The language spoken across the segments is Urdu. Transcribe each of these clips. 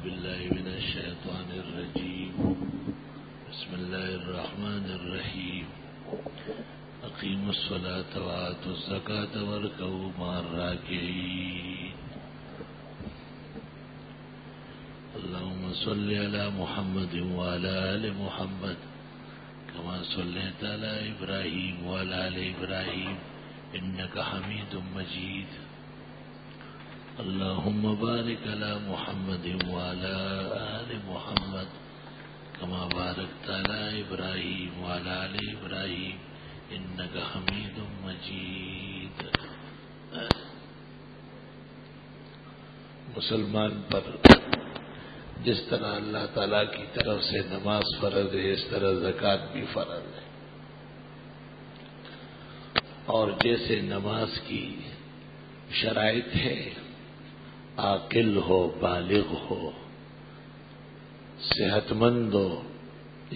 بالله من الشيطان الرجيم. بسم الله الرحمن الرحيم. أقيموا الصلاة وآتوا الزكاة واركعوا مع الراكعين. اللهم صل على محمد وعلى آل محمد كما صليت على إبراهيم وعلى آل إبراهيم إنك حميد مجيد. اللهم بارك على محمد وعلى آل محمد كما باركت على إبراهيم وعلى آل إبراهيم إنك حميد مجيد. مسلمان پر جس طرح اللہ تعالیٰ کی طرف سے نماز فرض ہے اس طرح زکوٰۃ بھی فرض ہے، اور جیسے نماز کی شرائط ہے، عاقل ہو، بالغ ہو، صحت مند ہو،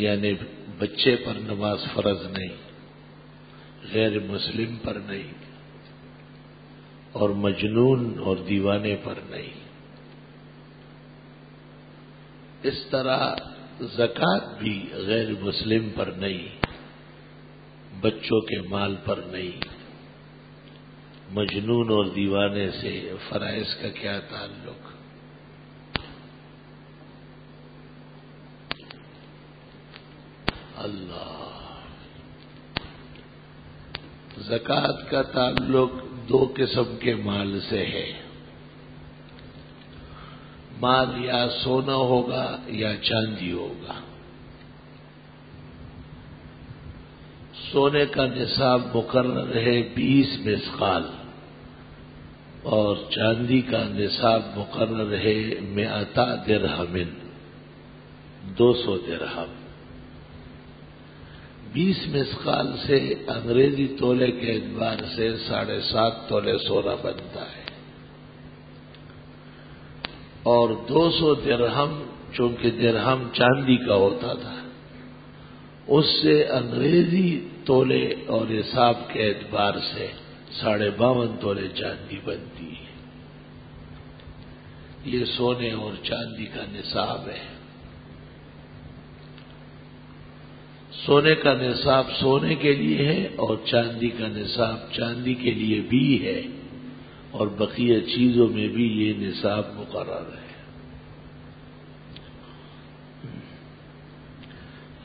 یعنی بچے پر نماز فرض نہیں، غیر مسلم پر نہیں، اور مجنون اور دیوانے پر نہیں، اس طرح زکوٰۃ بھی غیر مسلم پر نہیں، بچوں کے مال پر نہیں، مجنون اور دیوانے سے فرائض کا کیا تعلق؟ اللہ، زکوٰۃ کا تعلق دو قسم کے مال سے ہے، مال یا سونا ہوگا یا چاندی ہوگا۔ سونے کا نصاب مقرر ہے 20 مسقال، اور چاندی کا نصاب مقرر ہے 100 درہم، 200 درہم۔ 20 مسقال سے انگریزی تولے کے اعتبار سے 7.5 تولے سونا بنتا ہے، اور 200 درہم چونکہ درہم چاندی کا ہوتا تھا، اس سے انگریزی تولے اور حساب کے اعتبار سے 52.5 تولے چاندی بنتی ہے۔ یہ سونے اور چاندی کا نصاب ہے۔ سونے کا نصاب سونے کے لیے ہے اور چاندی کا نصاب چاندی کے لیے بھی ہے، اور بقیہ چیزوں میں بھی یہ نصاب مقرر ہے۔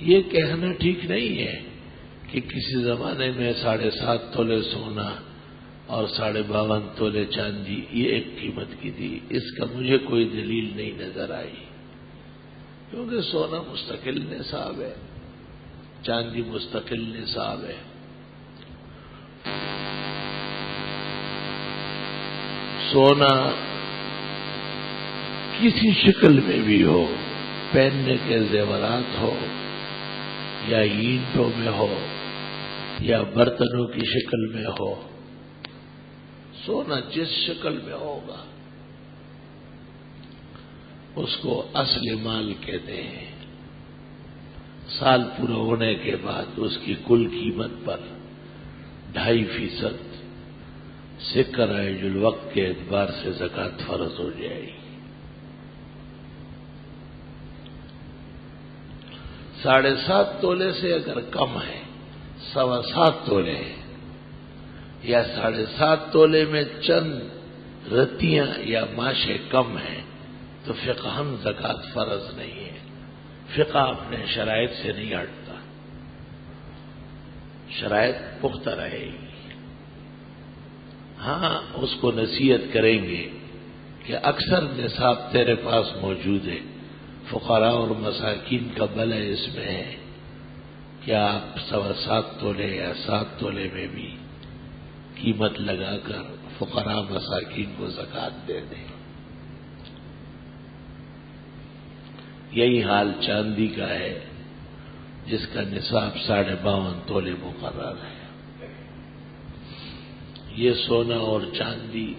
یہ کہنا ٹھیک نہیں ہے کہ کسی زمانے میں 7.5 تولے سونا اور 52.5 تولے چاندی یہ ایک قیمت کی تھی، اس کا مجھے کوئی دلیل نہیں نظر آئی، کیونکہ سونا مستقل نصاب ہے، چاندی مستقل نصاب ہے۔ سونا کسی شکل میں بھی ہو، پہننے کے زیورات ہو یا اینٹوں میں ہو یا برتنوں کی شکل میں ہو، سونا جس شکل میں ہوگا اس کو اصل مال کہتے ہیں۔ سال پورا ہونے کے بعد اس کی کل قیمت پر 2.5% سکہ رائج الوقت کے اعتبار سے زکوٰۃ فرض ہو جائے گی۔ 7.5 تولے سے اگر کم ہے، 7.25 تولے ہے، یا 7.5 تولے میں چند رتیاں یا ماشے کم ہیں تو فقہاً زکوٰۃ فرض نہیں ہے۔ فقہ اپنے شرائط سے نہیں ہٹتا، شرائط پختہ رہے گی۔ ہاں، اس کو نصیحت کریں گے کہ اکثر نصاب تیرے پاس موجود ہے، فقراء اور مساکین کا بھلا اس میں ہے کہ آپ 7.25 تولے یا 7 تولے میں بھی قیمت لگا کر فقراء مساکین کو زکوٰۃ دے دیں۔ یہی حال چاندی کا ہے، جس کا نصاب 52.5 تولے مقرر ہے۔ یہ سونا اور چاندی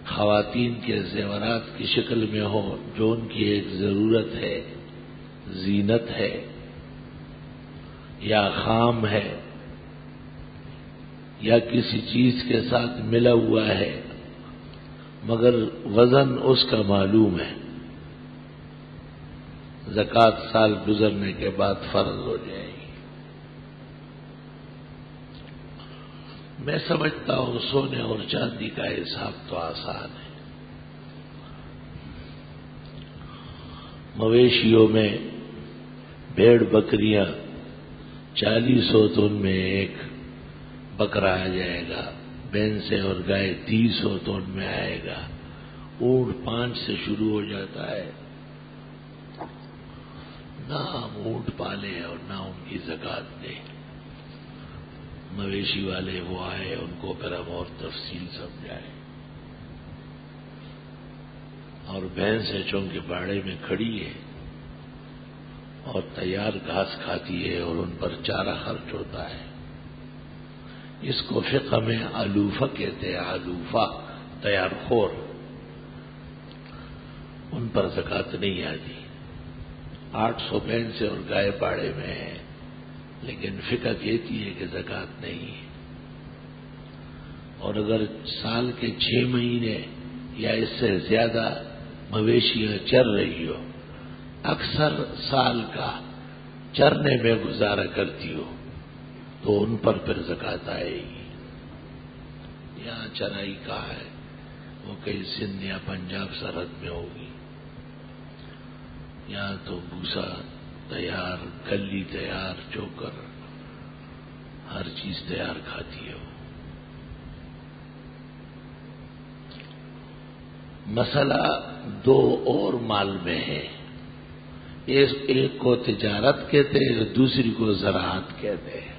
خواتین کے زیورات کی شکل میں ہو، جو ان کی ایک ضرورت ہے، زینت ہے، یا خام ہے، یا کسی چیز کے ساتھ ملا ہوا ہے، مگر وزن اس کا معلوم ہے، زکوٰۃ سال گزرنے کے بعد فرض ہو جائے گی۔ میں سمجھتا ہوں سونے اور چاندی کا حساب تو آسان ہے۔ مویشیوں میں بھیڑ بکریاں 4000 تو ان میں ایک بکرا آ جائے گا، بھینسیں اور گائے 300 تو ان میں آئے گا، اونٹ 5 سے شروع ہو جاتا ہے۔ نہ ہم اونٹ پالے اور نہ ان کی زکوٰۃ دیں، مویشی والے وہ آئے، ان کو پھر ہم اور تفصیل سمجھائیں۔ اور بھینسیں چونکہ باڑے میں کھڑی ہے اور تیار گھاس کھاتی ہے اور ان پر چارہ خرچ ہوتا ہے، اس کو فقہ میں علوفہ کہتے ہیں، علوفہ تیار خور، ان پر زکوٰۃ نہیں آتی۔ 800 بھینسیں اور گائے باڑے میں ہے، لیکن فقہ کہتی ہے کہ زکوٰۃ نہیں ہے۔ اور اگر سال کے 6 مہینے یا اس سے زیادہ مویشیاں چر رہی ہو، اکثر سال کا چرنے میں گزارا کرتی ہو، تو ان پر پھر زکوٰۃ آئے گی۔ یہاں چرائی کہاں ہے؟ وہ کہیں سندھ یا پنجاب سرحد میں ہوگی۔ یہاں تو بھوسا تیار، کلی تیار، چوکر، ہر چیز تیار کھاتی ہے وہ۔ مسئلہ 2 اور مال میں ہے، ایک کو تجارت کہتے ہیں، دوسری کو زراعت کہتے ہیں۔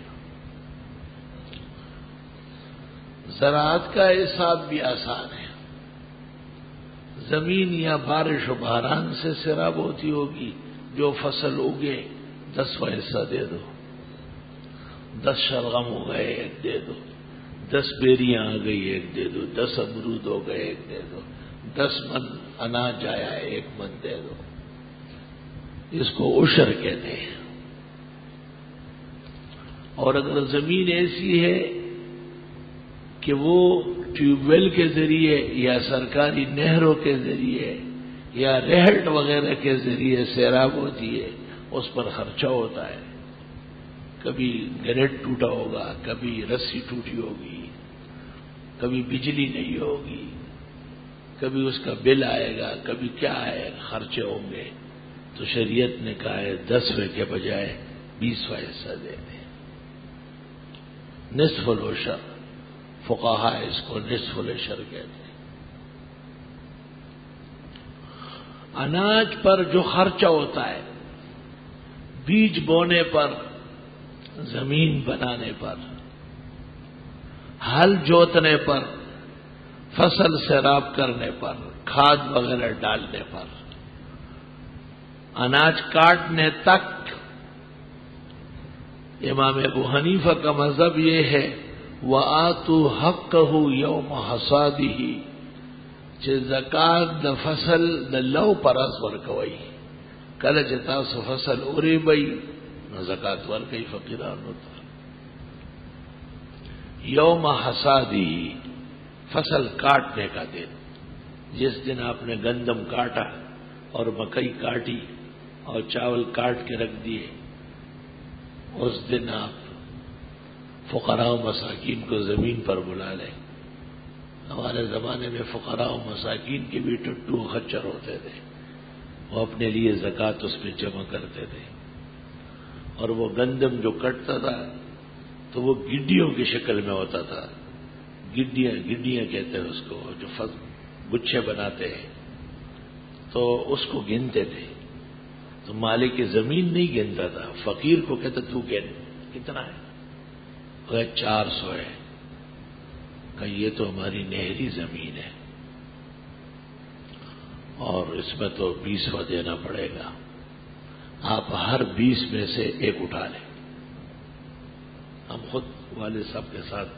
زراعت کا حساب بھی آسان ہے، زمین یا بارش و باران سے سیراب ہوتی ہوگی، جو فصل اگے 10واں حصہ دے دو، 10 شلغم ہو گئے 1 دے دو، 10 بیریاں آ گئی 1 دے دو، 10 امرود ہو گئے 1 دے دو، 10 من اناج آیا ہے 1 من دے دو، اس کو عشر کہتے ہیں۔ اور اگر زمین ایسی ہے کہ وہ ٹیوب ویل کے ذریعے یا سرکاری نہروں کے ذریعے یا ریہٹ وغیرہ کے ذریعے سیراب ہوتی ہے، اس پر خرچہ ہوتا ہے، کبھی گریٹ ٹوٹا ہوگا، کبھی رسی ٹوٹی ہوگی، کبھی بجلی نہیں ہوگی، کبھی اس کا بل آئے گا، کبھی کیا آئے گا، خرچے ہوں گے، تو شریعت نے کہا ہے 10ویں کے بجائے 20واں حصہ دے دیں، نصف العشر، فقہا اس کو نصف العشر کہتے ہیں۔ اناج پر جو خرچہ ہوتا ہے، بیج بونے پر، زمین بنانے پر، ہل جوتنے پر، فصل سیراب کرنے پر، کھاد وغیرہ ڈالنے پر، اناج کاٹنے تک، امام ابو حنیفہ کا مذہب یہ ہے وَآتُوا حَقَّهُ يَوْمَ حَصَادِهِ، چې زکات د فصل د لو پرز ورکوي، کله چې تاسو فصل اوريبئ نو زکات ورکوي فقیرانو ته۔ یوم حصادہ، فصل کاٹنے کا دن، جس دن آپ نے گندم کاٹا اور مکئی کاٹی اور چاول کاٹ کے رکھ دیے، اس دن آپ فقراء و مساکین کو زمین پر بلا لیں۔ ہمارے زمانے میں فقراء و مساکین کے بھی ٹٹو خچر ہوتے تھے، وہ اپنے لیے زکوٰۃ اس میں جمع کرتے تھے، اور وہ گندم جو کٹتا تھا تو وہ گڈیوں کی شکل میں ہوتا تھا، گڈیاں کہتے ہیں اس کو، جو گچھے بناتے ہیں، تو اس کو گنتے تھے، تو مالک زمین نہیں گنتا تھا، فقیر کو کہتا تو گن کتنا ہے، وہ 400 ہے، کہ یہ تو ہماری نہری زمین ہے اور اس میں تو 20واں دینا پڑے گا، آپ ہر 20 میں سے ایک اٹھا لیں۔ ہم خود والد صاحب کے ساتھ،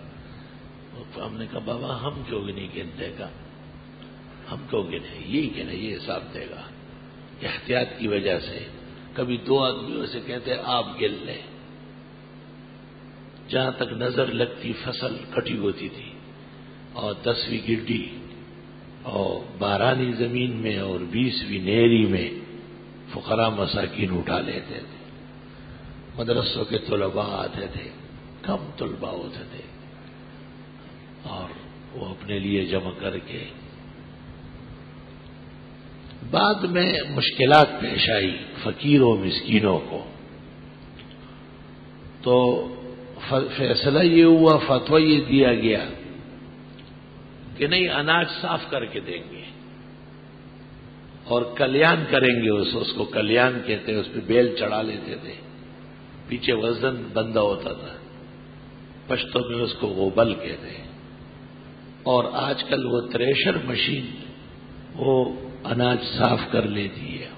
تو ہم نے کہا بابا ہم کیوں نہیں گنتے گا، ہم کیوں گنے، یہی گنے، یہ حساب دے گا، احتیاط کی وجہ سے۔ کبھی 2 آدمیوں سے کہتے آپ گن لیں، جہاں تک نظر لگتی فصل کٹی ہوتی تھی، اور 10ویں گڈی اور بارانی زمین میں اور 20ویں نیری میں فقراء مساکین اٹھا لیتے تھے. مدرسوں کے طلباء آتے تھے، کم طلباء ہوتے تھے، اور وہ اپنے لیے جمع کر کے. بعد میں مشکلات پیش آئی فقیروں مسکینوں کو، تو فیصلہ یہ ہوا، فتویٰ یہ دیا گیا کہ نہیں، اناج صاف کر کے دیں گے اور کلیان کریں گے. اس کو کلیان کہتے ہیں، اس پہ بیل چڑھا لیتے تھے، پیچھے وزن بندہ ہوتا تھا، پشتوں میں اس کو غوبل کہتے ہیں. اور آج کل وہ تھریشر مشین وہ اناج صاف کر لیتی ہے،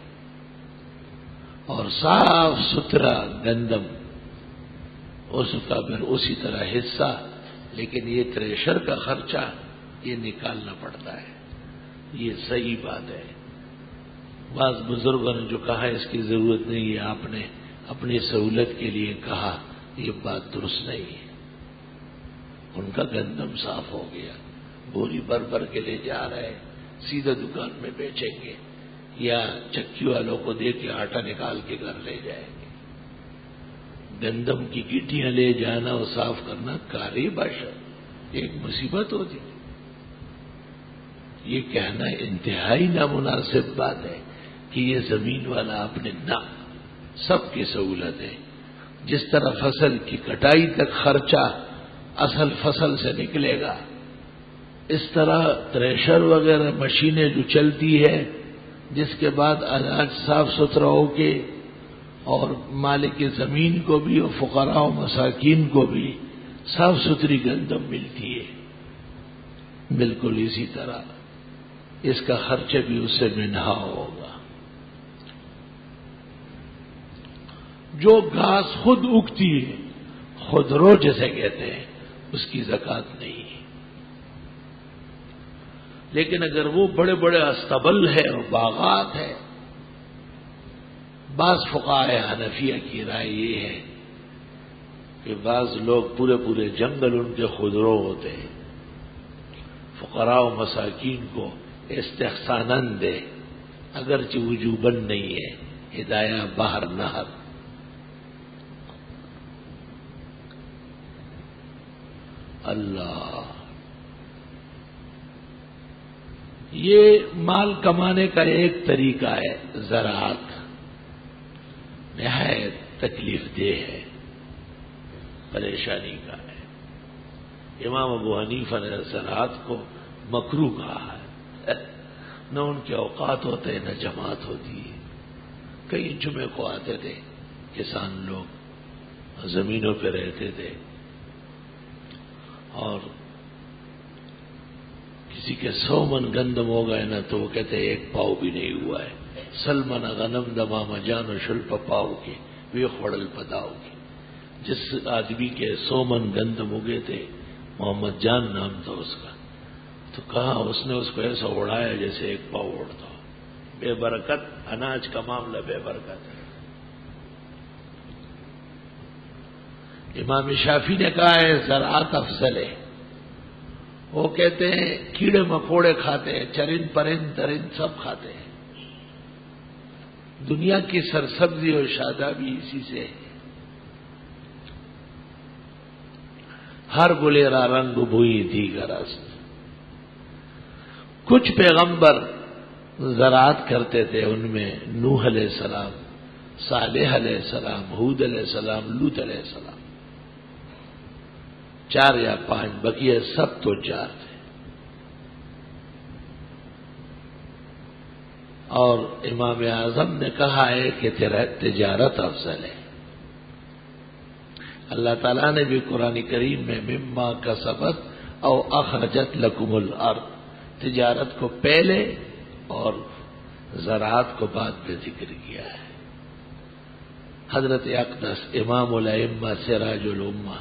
اور صاف ستھرا گندم اس کا پھر اسی طرح حصہ. لیکن یہ تھریشر کا خرچہ یہ نکالنا پڑتا ہے. یہ صحیح بات ہے. بعض بزرگوں نے جو کہا اس کی ضرورت نہیں ہے، آپ نے اپنی سہولت کے لیے کہا، یہ بات درست نہیں ہے. ان کا گندم صاف ہو گیا، بوری بھر بھر کے لے جا رہے، سیدھا دکان میں بیچیں گے یا چکی والوں کو دے کے آٹا نکال کے گھر لے جائیں گے. گندم کی گٹیاں لے جانا اور صاف کرنا کاری باشا ایک مصیبت ہوتی ہے. یہ کہنا انتہائی نامناسب بات ہے کہ یہ زمین والا اپنے نہ سب کی سہولت ہے. جس طرح فصل کی کٹائی تک خرچہ اصل فصل سے نکلے گا، اس طرح تھریشر وغیرہ مشینیں جو چلتی ہے، جس کے بعد اناج صاف ستھرا ہو کے اور مالک زمین کو بھی اور فقراء و مساکین کو بھی صاف ستھری گندم ملتی ہے. بالکل اسی طرح اس کا خرچہ بھی اس سے منہا ہوگا. جو گھاس خود اگتی ہے، خودرو جسے کہتے ہیں، اس کی زکوٰۃ نہیں ہے. لیکن اگر وہ بڑے بڑے استبل ہے اور باغات ہے، بعض فقہائے حنفیہ کی رائے یہ ہے کہ بعض لوگ پورے پورے جنگل ان کے خودرو ہوتے ہیں، فقراء و مساکین کو استحساناً دے، اگرچہ وجوباً نہیں ہے، ہدایہ بہر نہر. اللہ، یہ مال کمانے کا ایک طریقہ ہے. زراعت نہایت تکلیف دہ ہے، پریشانی کا ہے. امام ابو حنیفہ نے زراعت کو مکروہ کہا ہے. نہ ان کے اوقات ہوتے نہ جماعت ہوتی ہے. کئی جمعے کو آتے تھے کسان لوگ، زمینوں پہ رہتے تھے، اور کسی کے 100 من گندم ہو گئے نا تو وہ کہتے ہیں 1 پاؤ بھی نہیں ہوا ہے. سلمن غنم دمام جان و شلپ پاؤ کی وی خوڑل پداؤ کی. جس آدمی کے 100 من گندم اگے تھے، محمد جان نام تھا اس کا، تو کہا اس نے اس کو ایسا اڑایا جیسے 1 پاؤ اڑتا ہو. بے برکت، اناج کا معاملہ بے برکت ہے. امام شافعی نے کہا ہے زراعت افضل ہے. وہ کہتے ہیں کیڑے مکوڑے کھاتے ہیں، چرند پرند درند سب کھاتے ہیں. دنیا کی سرسبزی اور شادابی اسی سے ہے. ہر گلیرا رنگ بوئی دیگر است. کچھ پیغمبر زراعت کرتے تھے، ان میں نوح علیہ السلام، صالح علیہ السلام، ہود علیہ السلام، لوط علیہ السلام. 4 یا 5، بقیہ سب تو 4 تھے. اور امام اعظم نے کہا ہے کہ تجارت افضل ہے. اللہ تعالیٰ نے بھی قرآن کریم میں مما کسبت او اخرجت لکم الارض، تجارت کو پہلے اور زراعت کو بعد میں ذکر کیا ہے. حضرت اقدس امام الائمہ سراج الامہ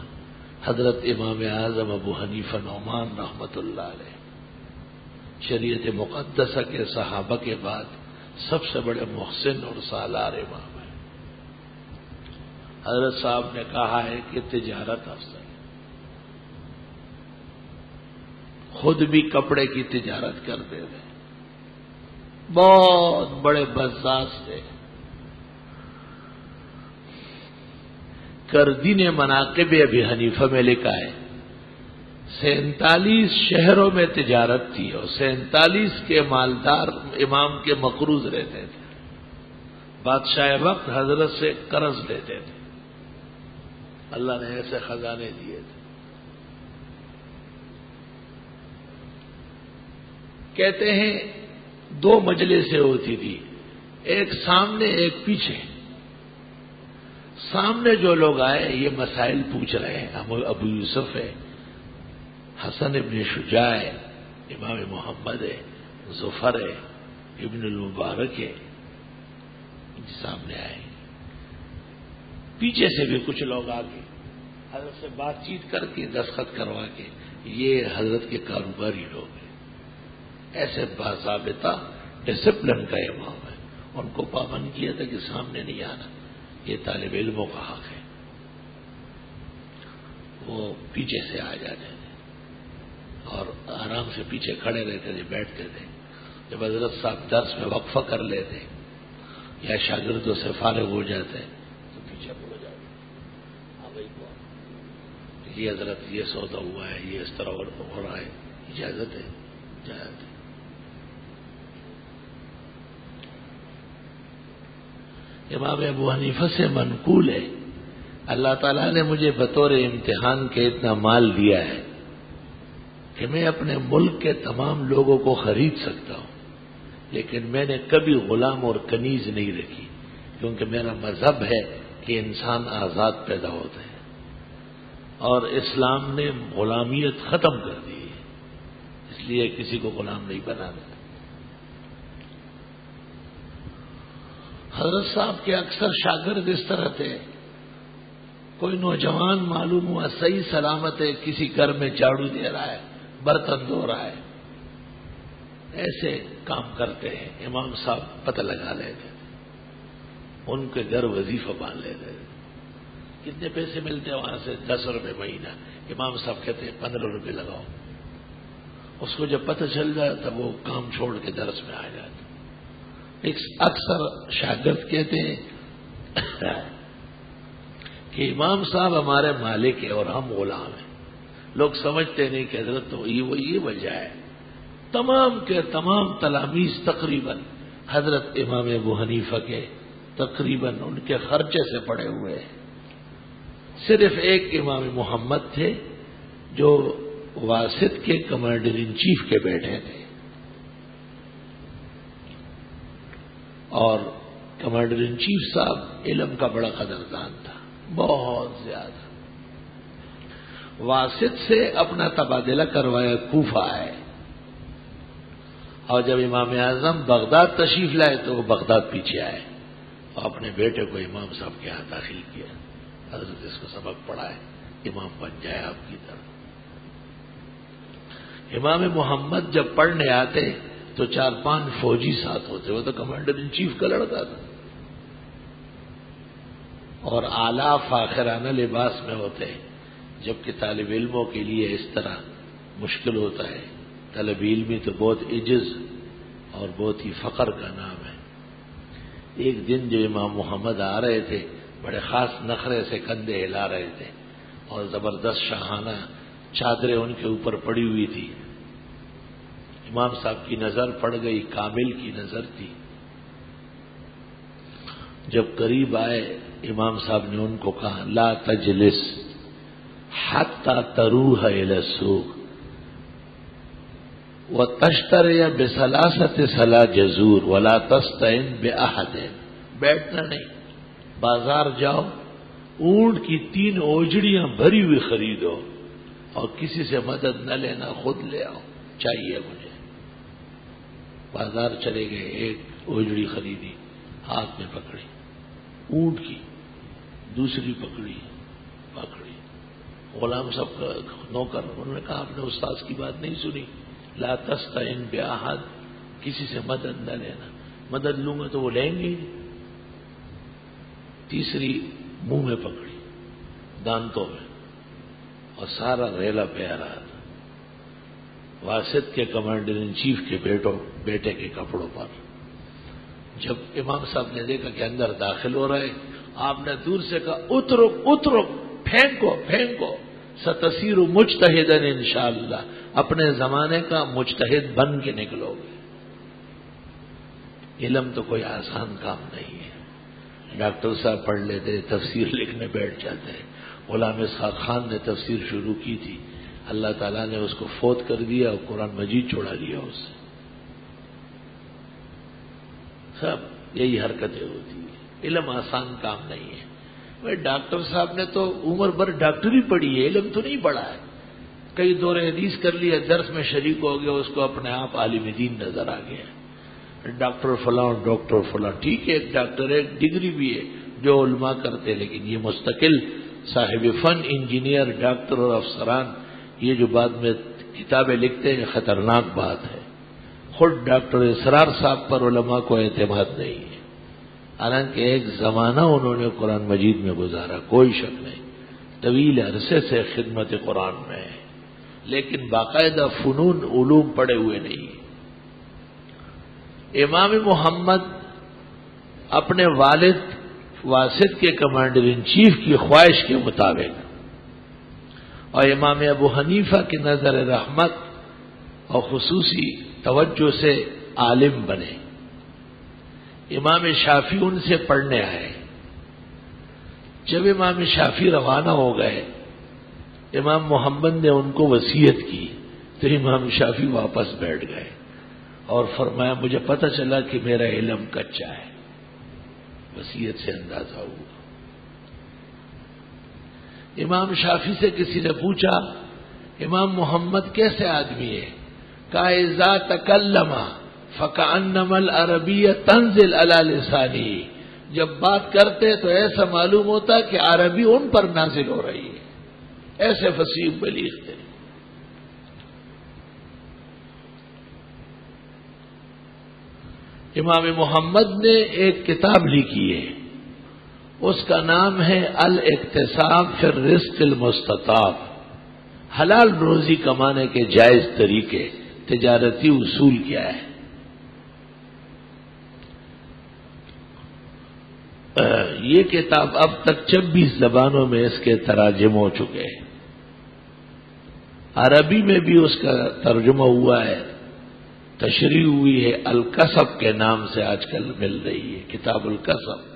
حضرت امام اعظم ابو حنیفہ نعمان رحمت اللہ علیہ، شریعت مقدسہ کے صحابہ کے بعد سب سے بڑے محسن اور سالار امام ہیں. حضرت صاحب نے کہا ہے کہ تجارت افضل ہے. خود بھی کپڑے کی تجارت کرتے تھے، بہت بڑے بزاز تھے۔ کردین مناقب ابی حنیفہ میں لکھا ہے 47 شہروں میں تجارت تھی اور 47 کے مالدار امام کے مقروض رہتے تھے، بادشاہ وقت حضرت سے قرض لیتے تھے، اللہ نے ایسے خزانے دیے تھے۔ کہتے ہیں 2 مجلسیں ہوتی تھی، ایک سامنے ایک پیچھے۔ سامنے جو لوگ آئے یہ مسائل پوچھ رہے ہیں، ابو یوسف ہے، حسن ابن شجاع ہے، امام محمد ہے، ظفر ہے، ابن المبارک ہے، سامنے آئے۔ پیچھے سے بھی کچھ لوگ آ کے حضرت سے بات چیت کر کے دستخط کروا کے، یہ حضرت کے کاروباری لوگ ہیں، ایسے باضابطہ ڈسپلن کا امام ہے، ان کو پابند کیا تھا کہ سامنے نہیں آنا، یہ طالب علموں کا حق ہے۔ وہ پیچھے سے آ جاتے تھے اور آرام سے پیچھے کھڑے رہتے تھے، بیٹھتے تھے۔ جب حضرت صاحب درس میں وقفہ کر لیتے یا شاگردوں سے فارغ ہو جاتے تو پیچھے ہو جاتے، ہاں بھائی یہ حضرت یہ سودا ہوا ہے، یہ اس طرح ہو رہا ہے، اجازت ہے، اجازت ہے۔ امام ابو حنیفہ سے منقول ہے، اللہ تعالیٰ نے مجھے بطور امتحان کے اتنا مال دیا ہے کہ میں اپنے ملک کے تمام لوگوں کو خرید سکتا ہوں، لیکن میں نے کبھی غلام اور کنیز نہیں رکھی، کیونکہ میرا مذہب ہے کہ انسان آزاد پیدا ہوتے ہیں اور اسلام نے غلامیت ختم کر دی ہے، اس لیے کسی کو غلام نہیں بنانا۔ حضرت صاحب کے اکثر شاگرد اس طرح تھے، کوئی نوجوان معلوم ہوا صحیح سلامت ہے، کسی گھر میں جھاڑو دے رہا ہے، برتن دھو رہا ہے، ایسے کام کرتے ہیں، امام صاحب پتہ لگا لیتے تھے، ان کے گھر وظیفہ باندھ لیتے تھے۔ کتنے پیسے ملتے ہیں وہاں سے؟ 10 روپے مہینہ۔ امام صاحب کہتے ہیں 15 روپے لگاؤ۔ اس کو جب پتہ چل جائے تب وہ کام چھوڑ کے درس میں آ جاتا۔ اکثر شاگرد کہتے ہیں کہ امام صاحب ہمارے مالک ہیں اور ہم غلام ہیں، لوگ سمجھتے نہیں کہ حضرت تو یہ وجہ ہے۔ تمام کے تمام تلامیذ تقریباً حضرت امام ابو حنیفہ کے تقریباً ان کے خرچے سے پڑے ہوئے ہیں، صرف ایک امام محمد تھے جو واسط کے کمانڈر ان چیف کے بیٹے تھے، اور کمانڈر ان چیف صاحب علم کا بڑا قدردان تھا، بہت زیادہ۔ واسط سے اپنا تبادلہ کروایا، کوفہ آئے، اور جب امام اعظم بغداد تشریف لائے تو وہ بغداد پیچھے آئے اور اپنے بیٹے کو امام صاحب کے ہاں داخل کیا، حضرت اس کو سبق پڑھائے، امام بن جائے آپ کی طرح۔ امام محمد جب پڑھنے آتے تو 4-5 فوجی ساتھ ہوتے، وہ تو کمانڈر ان چیف کا لڑکا تھا، اور اعلیٰ فاخرانہ لباس میں ہوتے ہیں، جبکہ طالب علموں کے لیے اس طرح مشکل ہوتا ہے۔ طالب علمی تو بہت عجز اور بہت ہی فخر کا نام ہے۔ ایک دن جو امام محمد آ رہے تھے، بڑے خاص نخرے سے کندھے ہلا رہے تھے اور زبردست شاہانہ چادریں ان کے اوپر پڑی ہوئی تھی۔ امام صاحب کی نظر پڑ گئی، کامل کی نظر تھی۔ جب قریب آئے امام صاحب نے ان کو کہا لا تجلس حتی تروح الی السوق وتشتری بثلاثه سلا جزور ولا تستعن باحد، بیٹھنا نہیں، بازار جاؤ، اونٹ کی 3 اوجڑیاں بھری ہوئی خریدو اور کسی سے مدد نہ لینا، خود لے آؤ، چاہیے مجھے۔ بازار چلے گئے، ایک اوجڑی خریدی، ہاتھ میں پکڑی، اونٹ کی، دوسری پکڑی، غلام صاحب کا نوکر، انہوں نے کہا آپ نے استاذ کی بات نہیں سنی، لا تستعن باحد، کسی سے مدد نہ لینا، مدد لوں گا تو وہ لیں گے۔ تیسری منہ میں پکڑی، دانتوں میں، اور سارا ریلا پہ آ رہا تھا۔ واسط کے کمانڈر ان چیف کے بیٹے کے کپڑوں پر. جب امام صاحب نے دیکھا کہ اندر داخل ہو رہے، آپ نے دور سے کہا اترک اترک، پھینکو پھینکو، ستصیر مجتہدن انشاءاللہ، اپنے زمانے کا مجتہد بن کے نکلو گے. علم تو کوئی آسان کام نہیں ہے. ڈاکٹر صاحب پڑھ لیتے، تفسیر لکھنے بیٹھ جاتے. غلام اسحاق خان نے تفسیر شروع کی تھی، اللہ تعالیٰ نے اس کو فوت کر دیا اور قرآن مجید چھوڑا لیا اس سے. سب یہی حرکتیں ہوتی ہیں. علم آسان کام نہیں ہے. بھائی ڈاکٹر صاحب نے تو عمر بھر ڈاکٹری پڑھی ہے، علم تو نہیں پڑھا ہے. کئی دور حدیث کر لیا، درس میں شریک ہو گیا، اس کو اپنے آپ عالم دین نظر آ گیا. ڈاکٹر فلاں ڈاکٹر فلاں، ٹھیک ہے، ایک ڈاکٹر ایک ڈگری بھی ہے جو علماء کرتے، لیکن یہ مستقل صاحب فن، انجینئر، ڈاکٹر اور افسران یہ جو بعد میں کتابیں لکھتے ہیں، خطرناک بات ہے. خود ڈاکٹر اسرار صاحب پر علماء کو اعتماد نہیں ہے، حالانکہ ایک زمانہ انہوں نے قرآن مجید میں گزارا، کوئی شک نہیں، طویل عرصے سے خدمت قرآن میں ہے، لیکن باقاعدہ فنون علوم پڑھے ہوئے نہیں ہیں. امام محمد اپنے والد واسط کے کمانڈر ان چیف کی خواہش کے مطابق اور امام ابو حنیفہ کی نظر رحمت اور خصوصی توجہ سے عالم بنے. امام شافعی ان سے پڑھنے آئے. جب امام شافعی روانہ ہو گئے، امام محمد نے ان کو وصیت کی، تو امام شافعی واپس بیٹھ گئے اور فرمایا مجھے پتہ چلا کہ میرا علم کچا ہے. وصیت سے اندازہ ہوا. امام شافعی سے کسی نے پوچھا امام محمد کیسے آدمی ہے؟ کہا اذا تکلم فکأنما العربیہ تنزل علی لسانی، جب بات کرتے تو ایسا معلوم ہوتا کہ عربی ان پر نازل ہو رہی ہے. ایسے فصیح بلیغ تھے. امام محمد نے ایک کتاب لکھی ہے، اس کا نام ہے الاقتصاب فی الرزق المستطاب، حلال روزی کمانے کے جائز طریقے، تجارتی اصول کیا ہے. یہ کتاب اب تک 26 زبانوں میں اس کے تراجم ہو چکے ہیں. عربی میں بھی اس کا ترجمہ ہوا ہے، تشریح ہوئی ہے، الکسب کے نام سے آج کل مل رہی ہے، کتاب الکسب.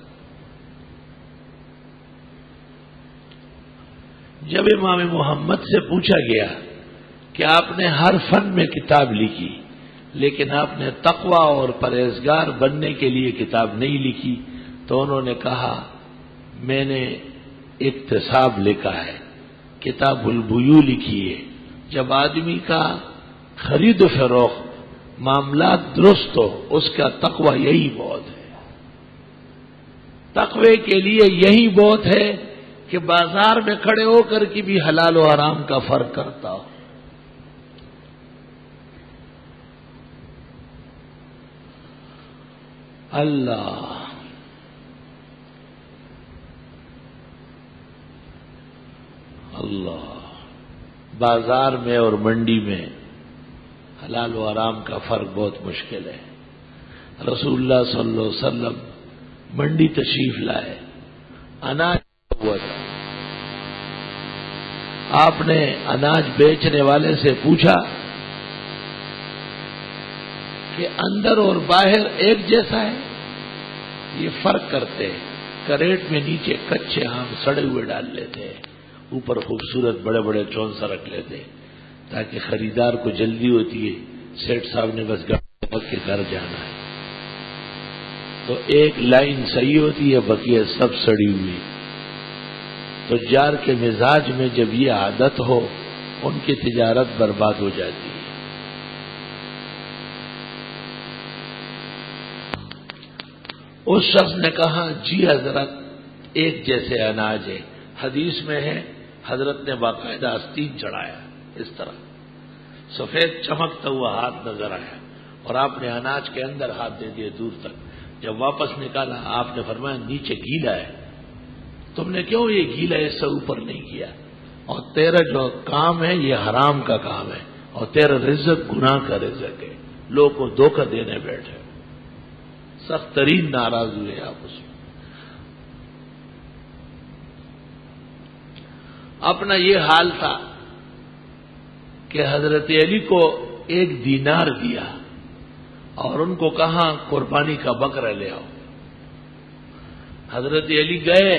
جب امام محمد سے پوچھا گیا کہ آپ نے ہر فن میں کتاب لکھی، لیکن آپ نے تقوی اور پرہیزگار بننے کے لیے کتاب نہیں لکھی، تو انہوں نے کہا میں نے اقتصاب لکھا ہے، کتاب البیوع لکھی ہے. جب آدمی کا خرید و فروخت معاملات درست ہو، اس کا تقوی یہی بہت ہے. تقوی کے لیے یہی بہت ہے کہ بازار میں کھڑے ہو کر کے بھی حلال و حرام کا فرق کرتا ہو. اللہ اللہ، بازار میں اور منڈی میں حلال و حرام کا فرق بہت مشکل ہے. رسول اللہ صلی اللہ علیہ وسلم منڈی تشریف لائے، اناج ہوا تھا. آپ نے اناج بیچنے والے سے پوچھا کہ اندر اور باہر ایک جیسا ہے؟ یہ فرق کرتے ہیں. کریٹ میں نیچے کچے آم سڑے ہوئے ڈال لیتے ہیں، اوپر خوبصورت بڑے بڑے چونسا رکھ لیتے ہیں تاکہ خریدار کو جلدی ہوتی ہے، سیٹ صاحب نے بس گاڑی کے گھر جانا ہے، تو ایک لائن صحیح ہوتی ہے، بقیہ سب سڑی ہوئی. تو جار کے مزاج میں جب یہ عادت ہو، ان کی تجارت برباد ہو جاتی ہے. اس شخص نے کہا جی حضرت ایک جیسے اناج ہے. حدیث میں ہے حضرت نے باقاعدہ آستین چڑھایا، اس طرح سفید چمکتا ہوا ہاتھ نظر آیا، اور آپ نے اناج کے اندر ہاتھ دے دیے دور تک. جب واپس نکالا آپ نے فرمایا نیچے گیلا ہے، تم نے کیوں یہ گیلا اس سے اوپر نہیں کیا؟ اور تیرا جو کام ہے یہ حرام کا کام ہے، اور تیرا رزق گناہ کا رزق ہے، لوگ کو دھوکہ دینے بیٹھے، سخت ترین ناراض ہوئے آپ اس میں۔ اپنا یہ حال تھا کہ حضرت علی کو 1 دینار دیا اور ان کو کہا قربانی کا بکرا لے آؤ۔ حضرت علی گئے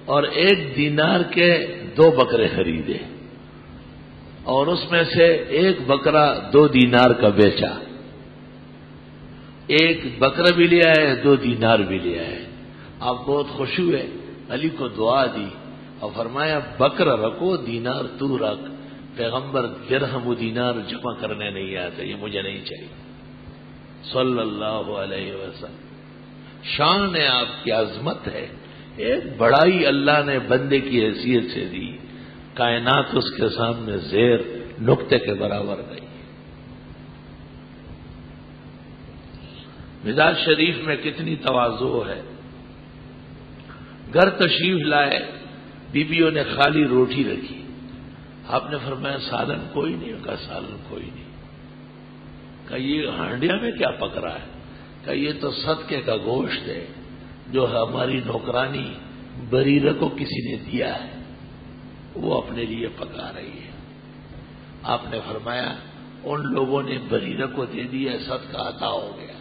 اور 1 دینار کے 2 بکرے خریدے اور اس میں سے 1 بکرا 2 دینار کا بیچا، 1 بکرا بھی لے آئے 2 دینار بھی لے آئے۔ آپ بہت خوش ہوئے، علی کو دعا دی اور فرمایا بکرا رکھو، دینار تو رکھ، پیغمبر درہم و دینار جمع کرنے نہیں آتے، یہ مجھے نہیں چاہیے صلی اللہ علیہ وسلم۔ شان ہے آپ کی، عظمت ہے، ایک بڑائی اللہ نے بندے کی حیثیت سے دی، کائنات اس کے سامنے زیر نقطے کے برابر نہیں۔ مزاج شریف میں کتنی تواضع ہے، گھر تشریف لائے، بیویوں نے خالی روٹی رکھی، آپ نے فرمایا سالن کوئی نہیں، کہا سالن کوئی نہیں، کہا یہ ہانڈیا میں کیا پک رہا ہے، کہا یہ تو صدقے کا گوشت ہے جو ہماری نوکرانی بریرہ کو کسی نے دیا ہے، وہ اپنے لیے پکا رہی ہے۔ آپ نے فرمایا ان لوگوں نے بریرہ کو دے دیا، صدقہ عطا ہو گیا،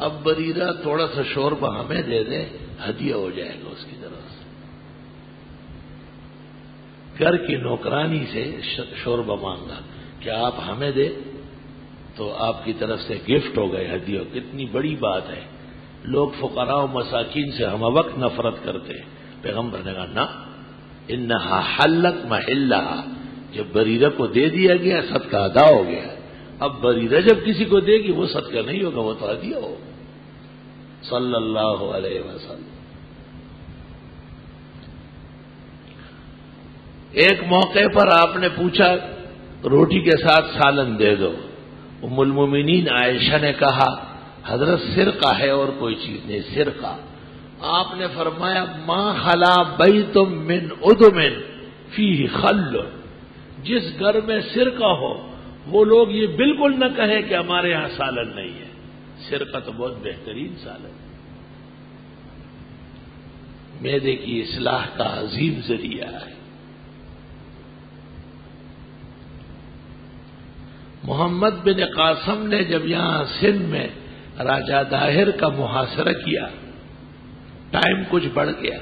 اب بریرہ تھوڑا سا شوربہ ہمیں دے دے، ہدیہ ہو جائے گا اس کی طرف سے۔ گھر کی نوکرانی سے شوربہ مانگا کہ آپ ہمیں دے تو آپ کی طرف سے گفٹ ہو گئے، ہدیہ۔ کتنی بڑی بات ہے، لوگ فقراء و مساکین سے ہم وقت نفرت کرتے ہیں، پیغمبر نے کہا نہ، انہا حلت محلہا، جب بریرہ کو دے دیا گیا صدقہ ادا ہو گیا، اب بریرہ جب کسی کو دے گی وہ صدقہ نہیں ہوگا، وہ تو ہدیہ ہوگا صلی اللہ علیہ وسلم۔ ایک موقع پر آپ نے پوچھا روٹی کے ساتھ سالن دے دو، ام المومنین عائشہ نے کہا حضرت سرقہ ہے اور کوئی چیز نہیں، سرقہ۔ آپ نے فرمایا ما خلا بیت من ادم فیہ خل، جس گھر میں سرقہ ہو وہ لوگ یہ بالکل نہ کہیں کہ ہمارے ہاں سالن نہیں ہے، سرقہ تو بہت بہترین سالن، معدے کی اصلاح کا عظیم ذریعہ ہے۔ محمد بن قاسم نے جب یہاں سندھ میں راجہ داہر کا محاصرہ کیا، ٹائم کچھ بڑھ گیا،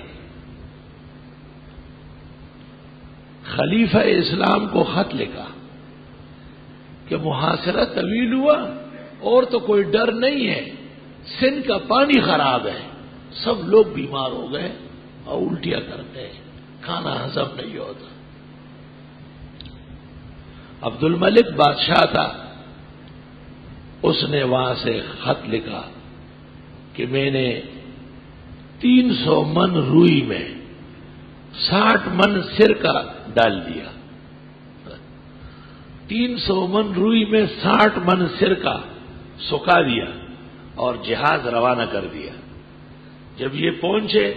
خلیفہ اسلام کو خط لکھا کہ محاصرہ طویل ہوا اور تو کوئی ڈر نہیں ہے، سندھ کا پانی خراب ہے، سب لوگ بیمار ہو گئے اور الٹیاں کرتے ہیں، کھانا ہضم نہیں ہوتا۔ عبد الملک بادشاہ تھا، اس نے وہاں سے خط لکھا کہ میں نے 300 من روئی میں 60 من سرکہ ڈال دیا، 300 من روئی میں 60 من سرکہ سکھا دیا اور جہاز روانہ کر دیا۔ جب یہ پہنچے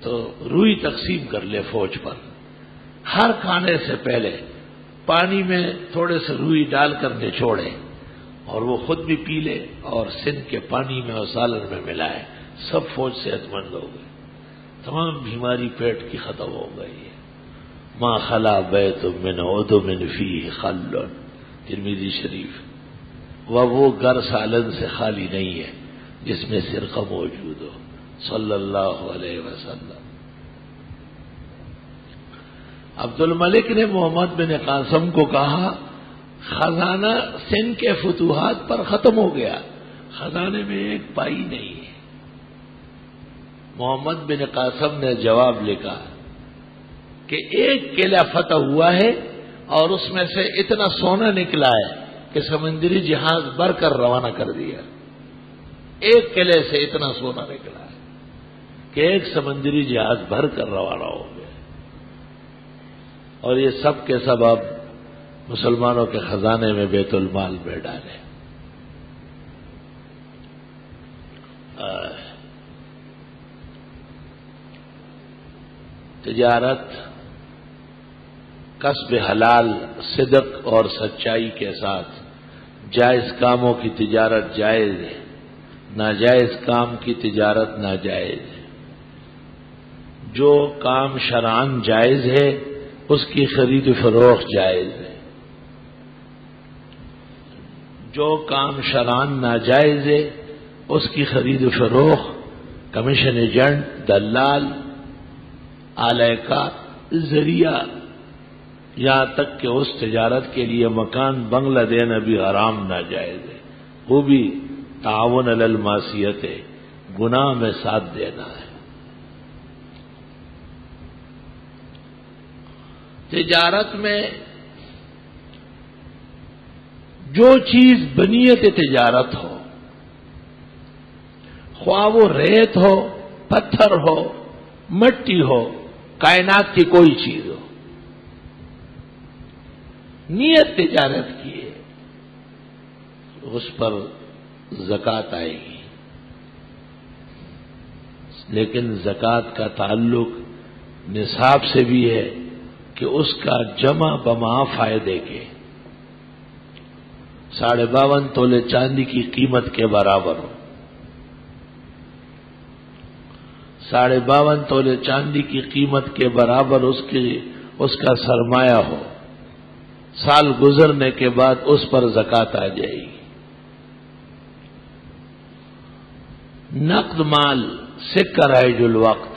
تو روئی تقسیم کر لے فوج پر، ہر کھانے سے پہلے پانی میں تھوڑے سے روئی ڈال کر نچوڑے اور وہ خود بھی پی لے اور سندھ کے پانی میں اور سالن میں ملائے، سب فوج صحت مند ہو گئی، تمام بیماری پیٹ کی ختم ہو گئی ہے۔ ما خلا بیت من ادم فیہ خل، ترمذی شریف۔ وہ گھر سالن سے خالی نہیں ہے جس میں سرقہ موجود ہو، صلی اللہ علیہ وسلم۔ عبد الملک نے محمد بن قاسم کو کہا خزانہ سندھ کے فتوحات پر ختم ہو گیا، خزانے میں ایک پائی نہیں ہے۔ محمد بن قاسم نے جواب لکھا کہ ایک قلعہ فتح ہوا ہے اور اس میں سے اتنا سونا نکلا ہے کہ سمندری جہاز بھر کر روانہ کر دیا، ایک قلعے سے اتنا سونا نکلا ہے کہ ایک سمندری جہاز بھر کر روانہ ہو گیا، اور یہ سب کے سب اب مسلمانوں کے خزانے میں بیت المال میں ڈالے۔ تجارت کسب حلال صدق اور سچائی کے ساتھ جائز کاموں کی تجارت جائز ہے، ناجائز کام کی تجارت ناجائز ہے۔ جو کام شرعاً جائز ہے اس کی خرید و فروخت جائز ہے، جو کام شرعاً ناجائز ہے اس کی خرید و فروخت کمیشن ایجنٹ، دلال، آلے کا ذریعہ، یہاں تک کہ اس تجارت کے لیے مکان بنگلہ دینا بھی حرام ناجائز ہے، وہ بھی تعاون علی المعصیت ہے، گناہ میں ساتھ دینا ہے۔ تجارت میں جو چیز بنیت تجارت ہو، خواہ وہ ریت ہو، پتھر ہو، مٹی ہو، کائنات کی کوئی چیز ہو، نیت تجارت کی ہے، اس پر زکوٰۃ آئے گی، لیکن زکوٰۃ کا تعلق نصاب سے بھی ہے کہ اس کا جمع بما فائدے کے 52.5 تولے چاندی کی قیمت کے برابر ہو، 52.5 تولے چاندی کی قیمت کے برابر اس کا سرمایہ ہو، سال گزرنے کے بعد اس پر زکوٰۃ آ جائے گی۔ نقد مال سکہ رائج الوقت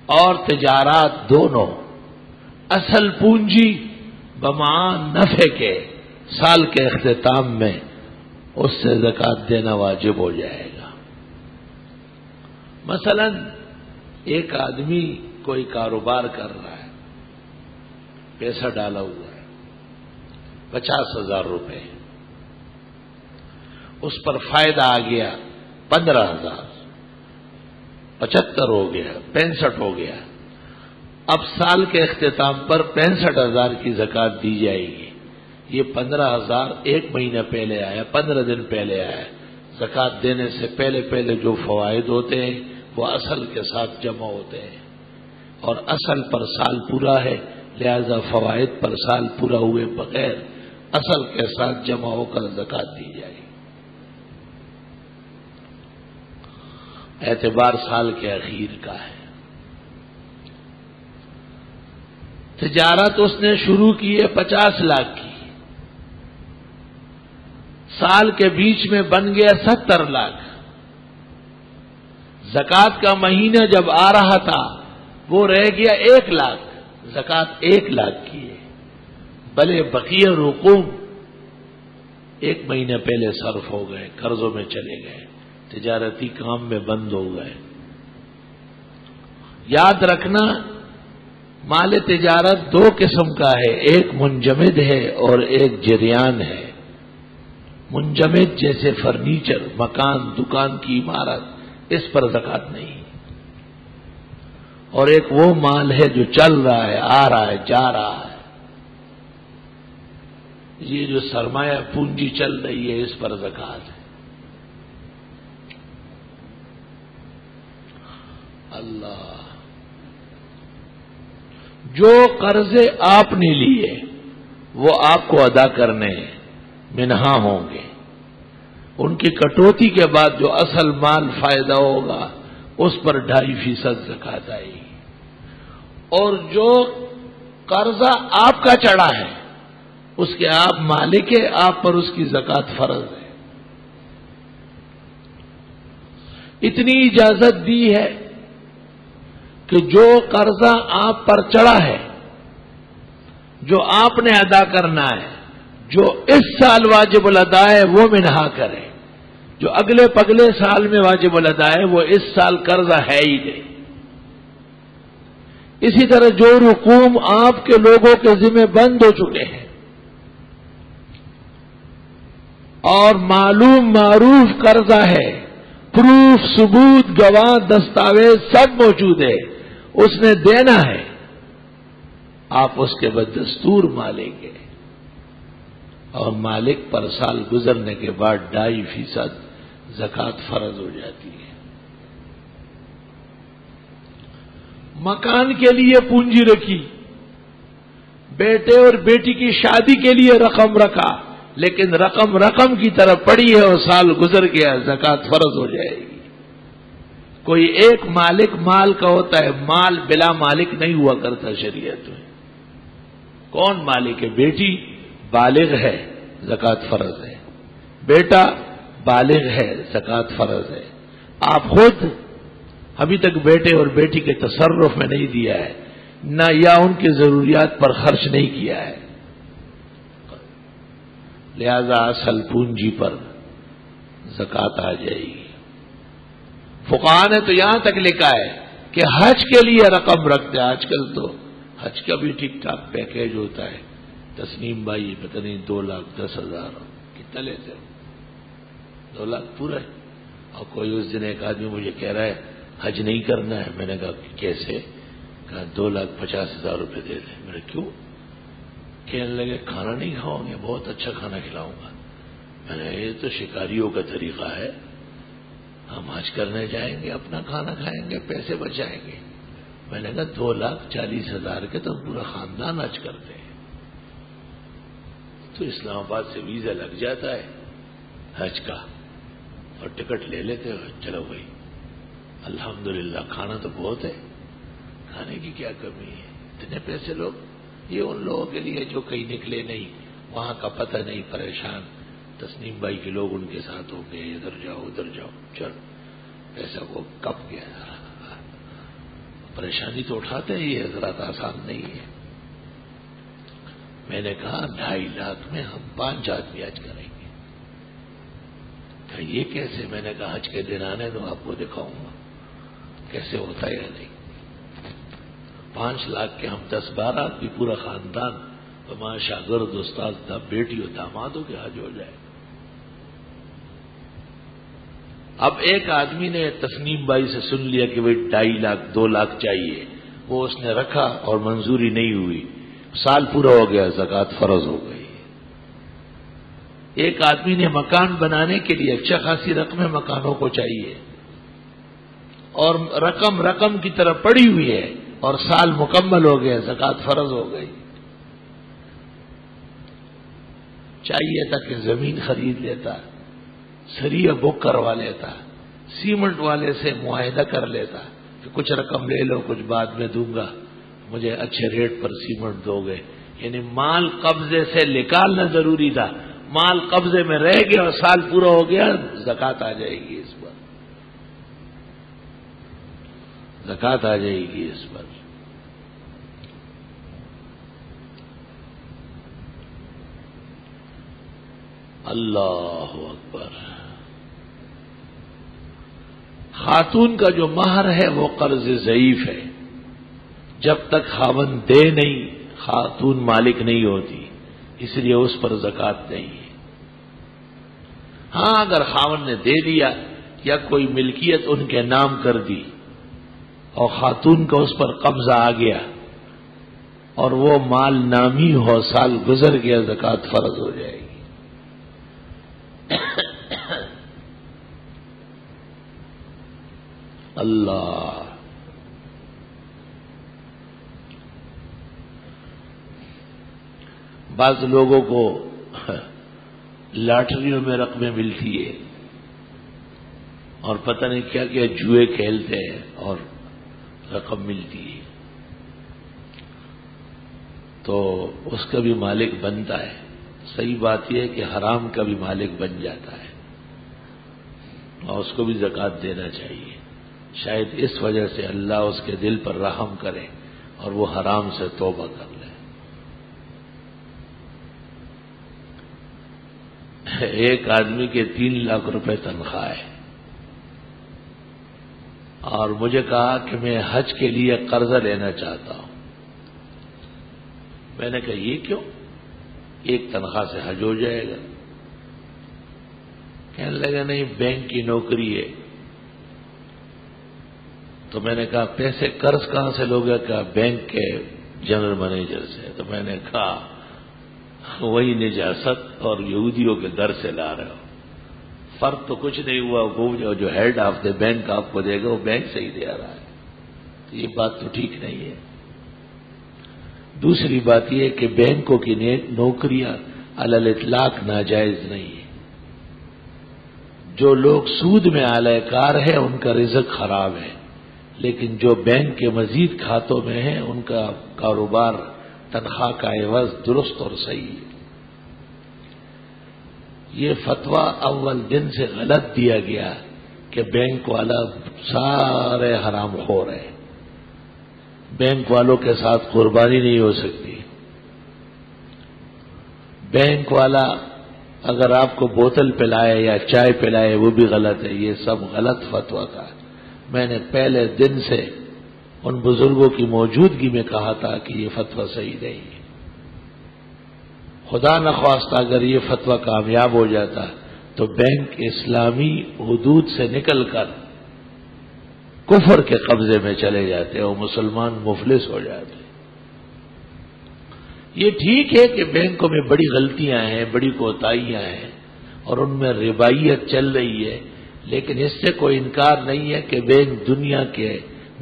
اور تجارات دونوں اصل پونجی بما نفع کے سال کے اختتام میں اس سے زکوٰۃ دینا واجب ہو جائے گا۔ مثلا ایک آدمی کوئی کاروبار کر رہا ہے، پیسہ ڈالا ہوا ہے 50,000 روپے، اس پر فائدہ آ گیا 15,000، 75 ہو گیا، 65 ہو گیا، اب سال کے اختتام پر 65,000 کی زکوٰۃ دی جائے گی۔ یہ 15,000 ایک مہینہ پہلے آیا، 15 دن پہلے آیا، زکوٰۃ دینے سے پہلے جو فوائد ہوتے ہیں وہ اصل کے ساتھ جمع ہوتے ہیں، اور اصل پر سال پورا ہے، لہذا فوائد پر سال پورا ہوئے بغیر اصل کے ساتھ جمع ہو کر زکوٰۃ دی جائے گی۔ اعتبار سال کے اخیر کا ہے۔ تجارت اس نے شروع کی ہے 50 لاکھ کی، سال کے بیچ میں بن گیا 70 لاکھ، زکوٰۃ کا مہینہ جب آ رہا تھا وہ رہ گیا 1 لاکھ، زکوٰۃ 1 لاکھ کی ہے، بھلے بقیہ رقوم 1 مہینہ پہلے صرف ہو گئے، قرضوں میں چلے گئے، تجارتی کام میں بند ہو گئے۔ یاد رکھنا مال تجارت 2 قسم کا ہے، ایک منجمد ہے اور ایک جریان ہے۔ منجمد جیسے فرنیچر، مکان، دکان کی عمارت، اس پر زکوٰۃ نہیں، اور ایک وہ مال ہے جو چل رہا ہے، آ رہا ہے، جا رہا ہے، یہ جو سرمایہ پونجی چل رہی ہے اس پر زکوٰۃ ہے۔ اللہ، جو قرضے آپ نے لیے وہ آپ کو ادا کرنے منہا ہوں گے، ان کی کٹوتی کے بعد جو اصل مال فائدہ ہوگا اس پر 2.5% زکوٰۃ آئے گی، اور جو قرضہ آپ کا چڑھا ہے اس کے آپ مالک ہے، آپ پر اس کی زکوٰۃ فرض ہے۔ اتنی اجازت دی ہے کہ جو قرضہ آپ پر چڑھا ہے، جو آپ نے ادا کرنا ہے، جو اس سال واجب الادا ہے وہ منہا کرے، جو اگلے پگلے سال میں واجب الادا ہے وہ اس سال قرضہ ہے ہی نہیں۔ اسی طرح جو رقوم آپ کے لوگوں کے ذمہ بند ہو چکے ہیں اور معلوم معروف قرضہ ہے، پروف، ثبوت، گواہ، دستاویز سب موجود ہے، اس نے دینا ہے، آپ اس کے بدستور مالک ہیں، اور مالک پر سال گزرنے کے بعد 2.5% زکوٰۃ فرض ہو جاتی ہے۔ مکان کے لیے پونجی رکھی، بیٹے اور بیٹی کی شادی کے لیے رقم رکھا، لیکن رقم کی طرف پڑی ہے اور سال گزر گیا، زکوٰۃ فرض ہو جائے گی۔ کوئی ایک مالک مال کا ہوتا ہے، مال بلا مالک نہیں ہوا کرتا شریعت میں۔ کون مالک ہے؟ بیٹی بالغ ہے، زکوٰۃ فرض ہے، بیٹا بالغ ہے، زکوٰۃ فرض ہے۔ آپ خود ابھی تک بیٹے اور بیٹی کے تصرف میں نہیں دیا ہے، نہ یا ان کی ضروریات پر خرچ نہیں کیا ہے، لہذا اصل پونجی پر زکوٰۃ آ جائے گی۔ فقہاء نے تو یہاں تک لکھا ہے کہ حج کے لیے رقم رکھتے ہیں۔ آج کل تو حج کا بھی ٹھیک ٹھاک پیکیج ہوتا ہے۔ تسنیم بھائی پتہ نہیں 2,10,000 کتنا لیتے ہیں؟ 2 لاکھ پورا ہے۔ اور کوئی اس دن ایک آدمی مجھے کہہ رہا ہے حج نہیں کرنا ہے۔ میں نے کہا کیسے؟ کہا 2,50,000 روپے دے دیں۔ میں نے کیوں؟ کہنے لگے کھانا نہیں کھاؤ گے؟ بہت اچھا کھانا کھلاؤں گا۔ میں نے یہ تو شکاریوں کا طریقہ ہے، ہم حج کرنے جائیں گے، اپنا کھانا کھائیں گے، پیسے بچائیں گے۔ میں نے کہا 2,40,000 کے تو پورا خاندان حج کرتے ہیں، تو اسلام آباد سے ویزا لگ جاتا ہے حج کا اور ٹکٹ لے لیتے ہو، چلو بھائی الحمدللہ کھانا تو بہت ہے، کھانے کی کیا کمی ہے، اتنے پیسے لوگ۔ یہ ان لوگوں کے لیے جو کہیں نکلے نہیں، وہاں کا پتہ نہیں، پریشان۔ تسنیم بھائی کے لوگ ان کے ساتھ ہوں گے، ادھر جاؤ ادھر جاؤ، چل پیسہ کو کپ گیا۔ پریشانی تو اٹھاتے ہیں، یہ حضرات آسان نہیں ہے۔ میں نے کہا 2.5 لاکھ میں ہم 5 آدمی حج کریں گے۔ کہ یہ کیسے؟ میں نے کہا حج کے دن آنے تو آپ کو دکھاؤں گا کیسے ہوتا ہے یا نہیں۔ 5 لاکھ کے ہم 10-12 آدمی پورا خاندان، تمام شاگرد استاد بیٹی اور دامادوں کے حج ہو جائے۔ اب ایک آدمی نے تسنیم بھائی سے سن لیا کہ بھئی 2.5 لاکھ 2 لاکھ چاہیے، وہ اس نے رکھا اور منظوری نہیں ہوئی، سال پورا ہو گیا، زکوٰۃ فرض ہو گئی۔ ایک آدمی نے مکان بنانے کے لیے اچھا خاصی رقمیں مکانوں کو چاہیے، اور رقم کی طرف پڑی ہوئی ہے اور سال مکمل ہو گیا، زکوٰۃ فرض ہو گئی۔ چاہیے تھا کہ زمین خرید لیتا، سریا بک کروا لیتا، سیمنٹ والے سے معاہدہ کر لیتا کہ کچھ رقم لے لو، کچھ بعد میں دوں گا، مجھے اچھے ریٹ پر سیمنٹ دو گے۔ یعنی مال قبضے سے نکالنا ضروری تھا، مال قبضے میں رہ گیا اور سال پورا ہو گیا، زکوٰۃ آ جائے گی اس پر، زکوٰۃ آ جائے گی اس پر۔ اللہ اکبر۔ خاتون کا جو مہر ہے وہ قرض ضعیف ہے، جب تک خاوند دے نہیں خاتون مالک نہیں ہوتی، اس لیے اس پر زکوٰۃ نہیں ہے۔ ہاں اگر خاوند نے دے دیا یا کوئی ملکیت ان کے نام کر دی اور خاتون کا اس پر قبضہ آ گیا اور وہ مال نامی ہو، سال گزر گیا، زکوٰۃ فرض ہو جائے گی۔ اللہ، بعض لوگوں کو لاٹریوں میں رقمیں ملتی ہے اور پتہ نہیں کیا کیا جوئے کھیلتے ہیں اور رقم ملتی ہے، تو اس کا بھی مالک بنتا ہے۔ صحیح بات یہ ہے کہ حرام کا بھی مالک بن جاتا ہے اور اس کو بھی زکوٰۃ دینا چاہیے۔ شاید اس وجہ سے اللہ اس کے دل پر رحم کرے اور وہ حرام سے توبہ کر لے۔ ایک آدمی کے 3 لاکھ روپے تنخواہ ہے اور مجھے کہا کہ میں حج کے لیے قرضہ لینا چاہتا ہوں۔ میں نے کہا یہ کیوں؟ ایک تنخواہ سے حج ہو جائے گا۔ کہنے لگا نہیں بینک کی نوکری ہے۔ تو میں نے کہا پیسے قرض کہاں سے لوگے؟ کہا بینک کے جنرل مینیجر سے۔ تو میں نے کہا وہی نجاست اور یہودیوں کے در سے لا رہے ہو، فرق تو کچھ نہیں ہوا، وہ جو ہیڈ آف دا بینک آپ کو دے گا وہ بینک سے ہی دے رہا ہے، تو یہ بات تو ٹھیک نہیں ہے۔ دوسری بات یہ کہ بینکوں کی نوکریاں علی الاطلاق ناجائز نہیں ہے. جو لوگ سود میں اعلی کار ہیں ان کا رزق خراب ہے، لیکن جو بینک کے مزید کھاتوں میں ہیں ان کا کاروبار تنخواہ کا عوض درست اور صحیح ہے. یہ فتویٰ اول دن سے غلط دیا گیا کہ بینک والا سارے حرام خور ہیں، بینک والوں کے ساتھ قربانی نہیں ہو سکتی. بینک والا اگر آپ کو بوتل پلائے یا چائے پلائے وہ بھی غلط ہے. یہ سب غلط فتویٰ کا. میں نے پہلے دن سے ان بزرگوں کی موجودگی میں کہا تھا کہ یہ فتویٰ صحیح نہیں ہے. خدا نخواستہ اگر یہ فتویٰ کامیاب ہو جاتا تو بینک اسلامی حدود سے نکل کر کفر کے قبضے میں چلے جاتے اور مسلمان مفلس ہو جاتے. یہ ٹھیک ہے کہ بینکوں میں بڑی غلطیاں ہیں، بڑی کوتاہیاں ہیں اور ان میں ربائیت چل رہی ہے، لیکن اس سے کوئی انکار نہیں ہے کہ بینک دنیا کے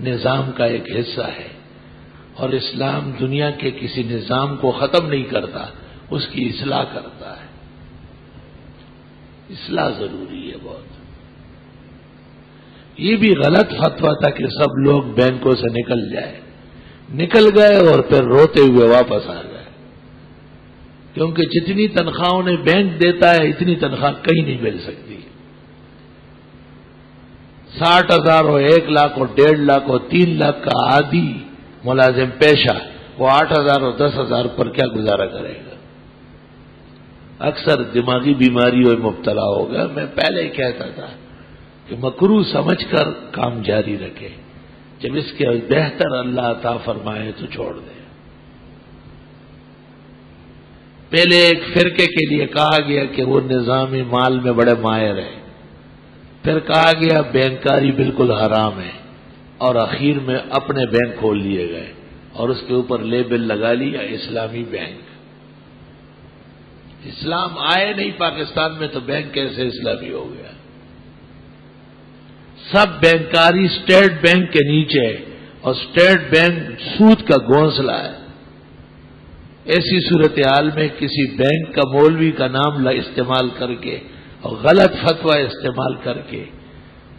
نظام کا ایک حصہ ہے اور اسلام دنیا کے کسی نظام کو ختم نہیں کرتا، اس کی اصلاح کرتا ہے. اصلاح ضروری ہے بہت. یہ بھی غلط فتویٰ تھا کہ سب لوگ بینکوں سے نکل گئے اور پھر روتے ہوئے واپس آ گئے، کیونکہ جتنی تنخواہوں نے بینک دیتا ہے اتنی تنخواہ کہیں نہیں مل سکتی. 60,000 ہو، 1 لاکھ ہو، 1.5 لاکھ ہو، 3 لاکھ کا عادی ملازم پیشہ وہ 8,000 اور 10,000 پر کیا گزارا کرے گا؟ اکثر دماغی بیماریوں میں مبتلا ہوگا. میں پہلے ہی کہتا تھا کہ مکروہ سمجھ کر کام جاری رکھے، جب اس کے بہتر اللہ عطا فرمائے تو چھوڑ دے. پہلے ایک فرقے کے لیے کہا گیا کہ وہ نظامی مال میں بڑے ماہر ہیں، پھر کہا گیا بینکاری بالکل حرام ہے، اور اخیر میں اپنے بینک کھول لیے گئے اور اس کے اوپر لیبل لگا لیا اسلامی بینک. اسلام آئے نہیں پاکستان میں تو بینک کیسے اسلامی ہو گیا؟ سب بینکاری اسٹیٹ بینک کے نیچے ہے اور اسٹیٹ بینک سود کا گھونسلہ ہے. ایسی صورتحال میں کسی بینک کا مولوی کا نام استعمال کر کے اور غلط فتویٰ استعمال کر کے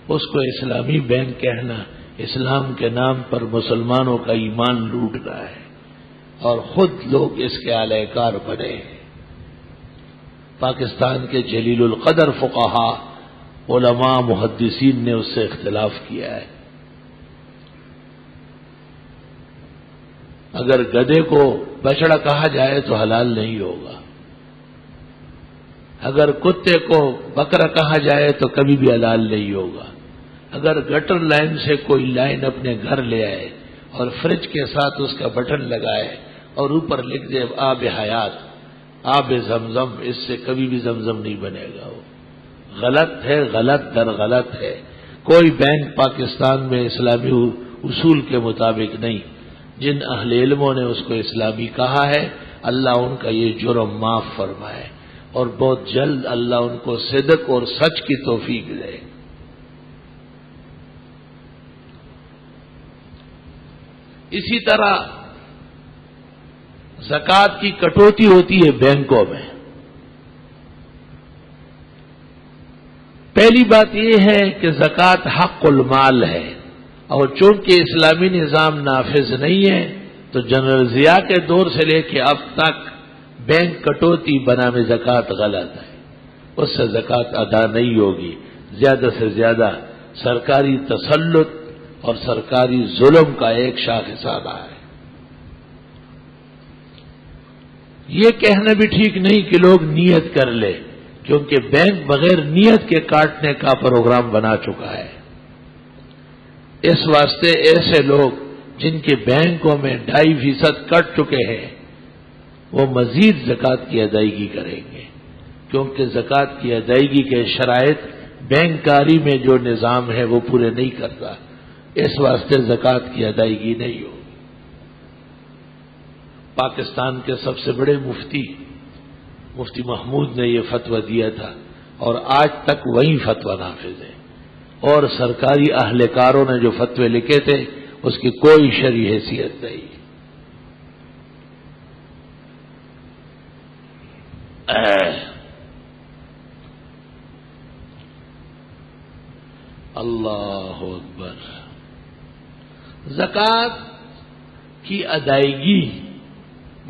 اس کو اسلامی بینک کہنا اسلام کے نام پر مسلمانوں کا ایمان لوٹ رہا ہے اور خود لوگ اس کے اعلی کار بنے ہیں. پاکستان کے جلیل القدر فقہا علماء محدثین نے اس سے اختلاف کیا ہے. اگر گدھے کو بچڑا کہا جائے تو حلال نہیں ہوگا، اگر کتے کو بکرا کہا جائے تو کبھی بھی حلال نہیں ہوگا. اگر گٹر لائن سے کوئی لائن اپنے گھر لے آئے اور فریج کے ساتھ اس کا بٹن لگائے اور اوپر لکھ دے آب حیات، آب زمزم، اس سے کبھی بھی زمزم نہیں بنے گا. وہ غلط ہے، غلط در غلط ہے. کوئی بینک پاکستان میں اسلامی اصول کے مطابق نہیں. جن اہل علموں نے اس کو اسلامی کہا ہے اللہ ان کا یہ جرم معاف فرمائے اور بہت جلد اللہ ان کو صدق اور سچ کی توفیق دے. اسی طرح زکوٰۃ کی کٹوتی ہوتی ہے بینکوں میں. پہلی بات یہ ہے کہ زکوٰۃ حق المال ہے اور چونکہ اسلامی نظام نافذ نہیں ہے تو جنرل ضیاء کے دور سے لے کے اب تک بینک کٹوتی بنام زکوٰۃ غلط ہے. اس سے زکوٰۃ ادا نہیں ہوگی. زیادہ سے زیادہ سرکاری تسلط اور سرکاری ظلم کا ایک شاخسانہ رہا ہے. یہ کہنا بھی ٹھیک نہیں کہ لوگ نیت کر لے، کیونکہ بینک بغیر نیت کے کاٹنے کا پروگرام بنا چکا ہے. اس واسطے ایسے لوگ جن کے بینکوں میں 2.5% کٹ چکے ہیں وہ مزید زکوٰۃ کی ادائیگی کریں گے، کیونکہ زکوٰۃ کی ادائیگی کے شرائط بینکاری میں جو نظام ہے وہ پورے نہیں کرتا. اس واسطے زکوٰۃ کی ادائیگی نہیں ہوگی. پاکستان کے سب سے بڑے مفتی محمود نے یہ فتویٰ دیا تھا اور آج تک وہی فتویٰ نافذ ہے، اور سرکاری اہلکاروں نے جو فتوے لکھے تھے اس کی کوئی شرعی حیثیت نہیں. اللہ اکبر. زکوٰۃ کی ادائیگی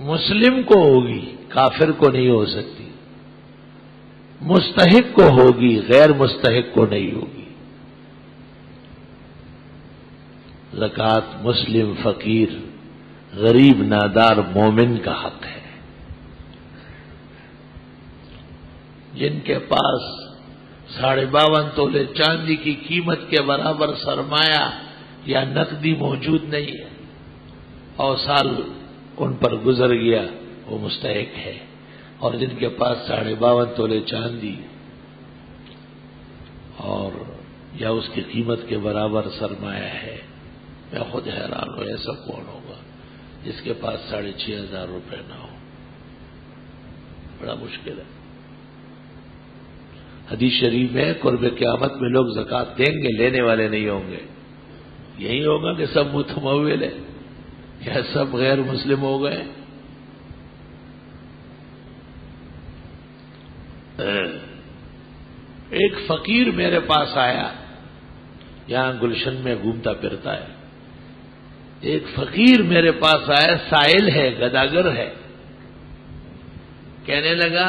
مسلم کو ہوگی، کافر کو نہیں ہو سکتی. مستحق کو ہوگی، غیر مستحق کو نہیں ہوگی. زکوٰۃ مسلم، فقیر، غریب، نادار، مومن کا حق ہے. جن کے پاس 52.5 تولے چاندی کی قیمت کے برابر سرمایہ یا نقدی موجود نہیں ہے اور سال ان پر گزر گیا، وہ مستحق ہے. اور جن کے پاس 52.5 تولے چاندی اور یا اس کی قیمت کے برابر سرمایہ ہے، میں خود حیران ہوں ایسا کون ہوگا جس کے پاس 6,500 روپے نہ ہو. بڑا مشکل ہے. حدیث شریف میں قرب قیامت میں لوگ زکوٰۃ دیں گے، لینے والے نہیں ہوں گے. یہی ہوگا کہ سب متمول ہیں یا سب غیر مسلم ہو گئے. ایک فقیر میرے پاس آیا، یہاں گلشن میں گھومتا پھرتا ہے. ایک فقیر میرے پاس آیا، سائل ہے، گداگر ہے. کہنے لگا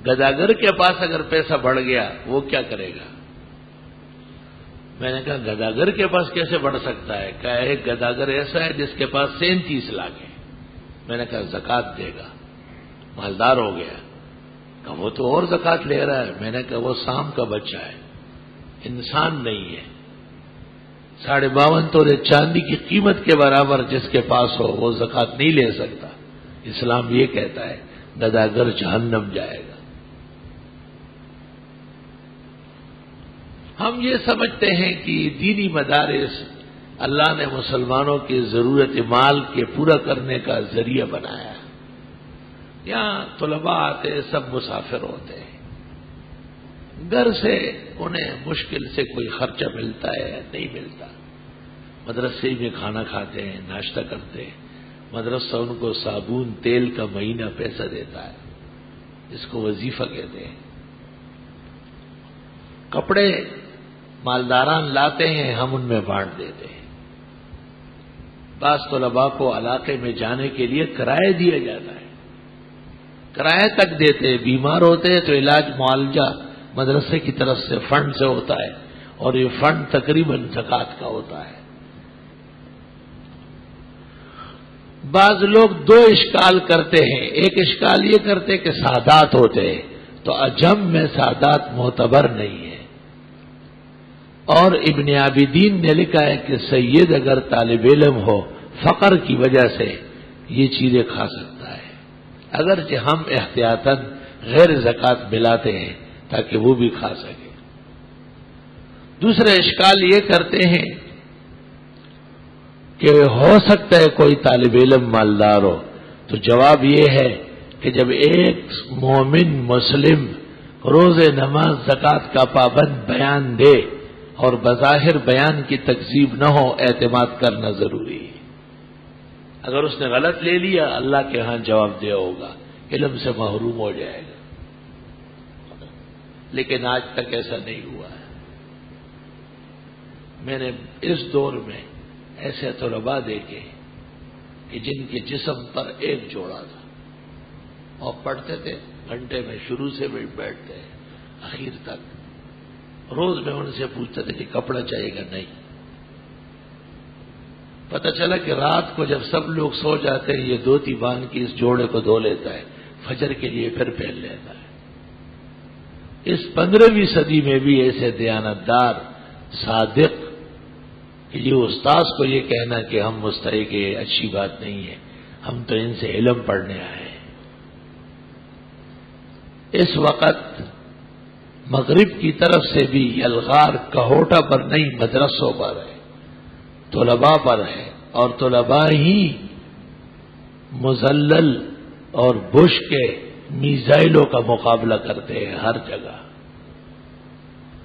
گداگر کے پاس اگر پیسہ بڑھ گیا وہ کیا کرے گا؟ میں نے کہا گداگر کے پاس کیسے بڑھ سکتا ہے؟ کہا ایک گداگر ایسا ہے جس کے پاس 37 لاکھ ہے. میں نے کہا زکوٰۃ دے گا، مالدار ہو گیا. کہا وہ تو اور زکوٰۃ لے رہا ہے. میں نے کہا وہ سام کا بچہ ہے، انسان نہیں ہے. 52.5 تولے چاندی کی قیمت کے برابر جس کے پاس ہو وہ زکوٰۃ نہیں لے سکتا. اسلام یہ کہتا ہے گداگر جہنم جائے گا. ہم یہ سمجھتے ہیں کہ دینی مدارس اللہ نے مسلمانوں کی ضرورت مال کے پورا کرنے کا ذریعہ بنایا. یہاں طلباء آتے سب مسافر ہوتے ہیں، گھر سے انہیں مشکل سے کوئی خرچہ ملتا ہے یا نہیں ملتا. مدرسے میں کھانا کھاتے ہیں، ناشتہ کرتے ہیں. مدرسہ ان کو صابن تیل کا مہینہ پیسہ دیتا ہے، اس کو وظیفہ کہتے ہیں. کپڑے مالداران لاتے ہیں، ہم ان میں بانٹ دیتے ہیں. بعض طلباء کو علاقے میں جانے کے لیے کرایہ دیا جاتا ہے، کرایہ تک دیتے ہیں. بیمار ہوتے ہیں تو علاج معالجہ مدرسے کی طرف سے فنڈ سے ہوتا ہے، اور یہ فنڈ تقریباً زکوٰۃ کا ہوتا ہے. بعض لوگ 2 اشکال کرتے ہیں. ایک اشکال یہ کرتے کہ سادات ہوتے ہیں، تو عجم میں سادات معتبر نہیں ہے. اور ابن عابدین نے لکھا ہے کہ سید اگر طالب علم ہو فقر کی وجہ سے یہ چیزیں کھا سکتا ہے، اگرچہ ہم احتیاطاً غیر زکوٰۃ ملاتے ہیں تاکہ وہ بھی کھا سکے. دوسرا اشکال یہ کرتے ہیں کہ ہو سکتا ہے کوئی طالب علم مالدار ہو. تو جواب یہ ہے کہ جب ایک مومن مسلم روز نماز زکوٰۃ کا پابند بیان دے اور بظاہر بیان کی تکذیب نہ ہو، اعتماد کرنا ضروری ہے. اگر اس نے غلط لے لیا اللہ کے ہاں جواب دہ ہوگا، علم سے محروم ہو جائے گا. لیکن آج تک ایسا نہیں ہوا ہے. میں نے اس دور میں ایسے طلباء دیکھے کہ جن کے جسم پر ایک جوڑا تھا اور پڑھتے تھے گھنٹے میں، شروع سے بیٹھتے اخیر تک. روز میں ان سے پوچھتا تھا کہ کپڑا چاہیے گا؟ نہیں. پتہ چلا کہ رات کو جب سب لوگ سو جاتے ہیں یہ دھوتی باندھ کے اس جوڑے کو دھو لیتا ہے، فجر کے لیے پھر پہن لیتا ہے. اس 15ویں صدی میں بھی ایسے دیانتدار صادق کہ یہ استاذ کو یہ کہنا کہ ہم مستحق ہیں اچھی بات نہیں ہے، ہم تو ان سے علم پڑھنے آئے ہیں. اس وقت مغرب کی طرف سے بھی یلغار کہوٹا پر نہیں، مدرسوں پر ہے، طلباء پر ہے، اور طلباء ہی مزلل اور بش کے میزائلوں کا مقابلہ کرتے ہیں ہر جگہ.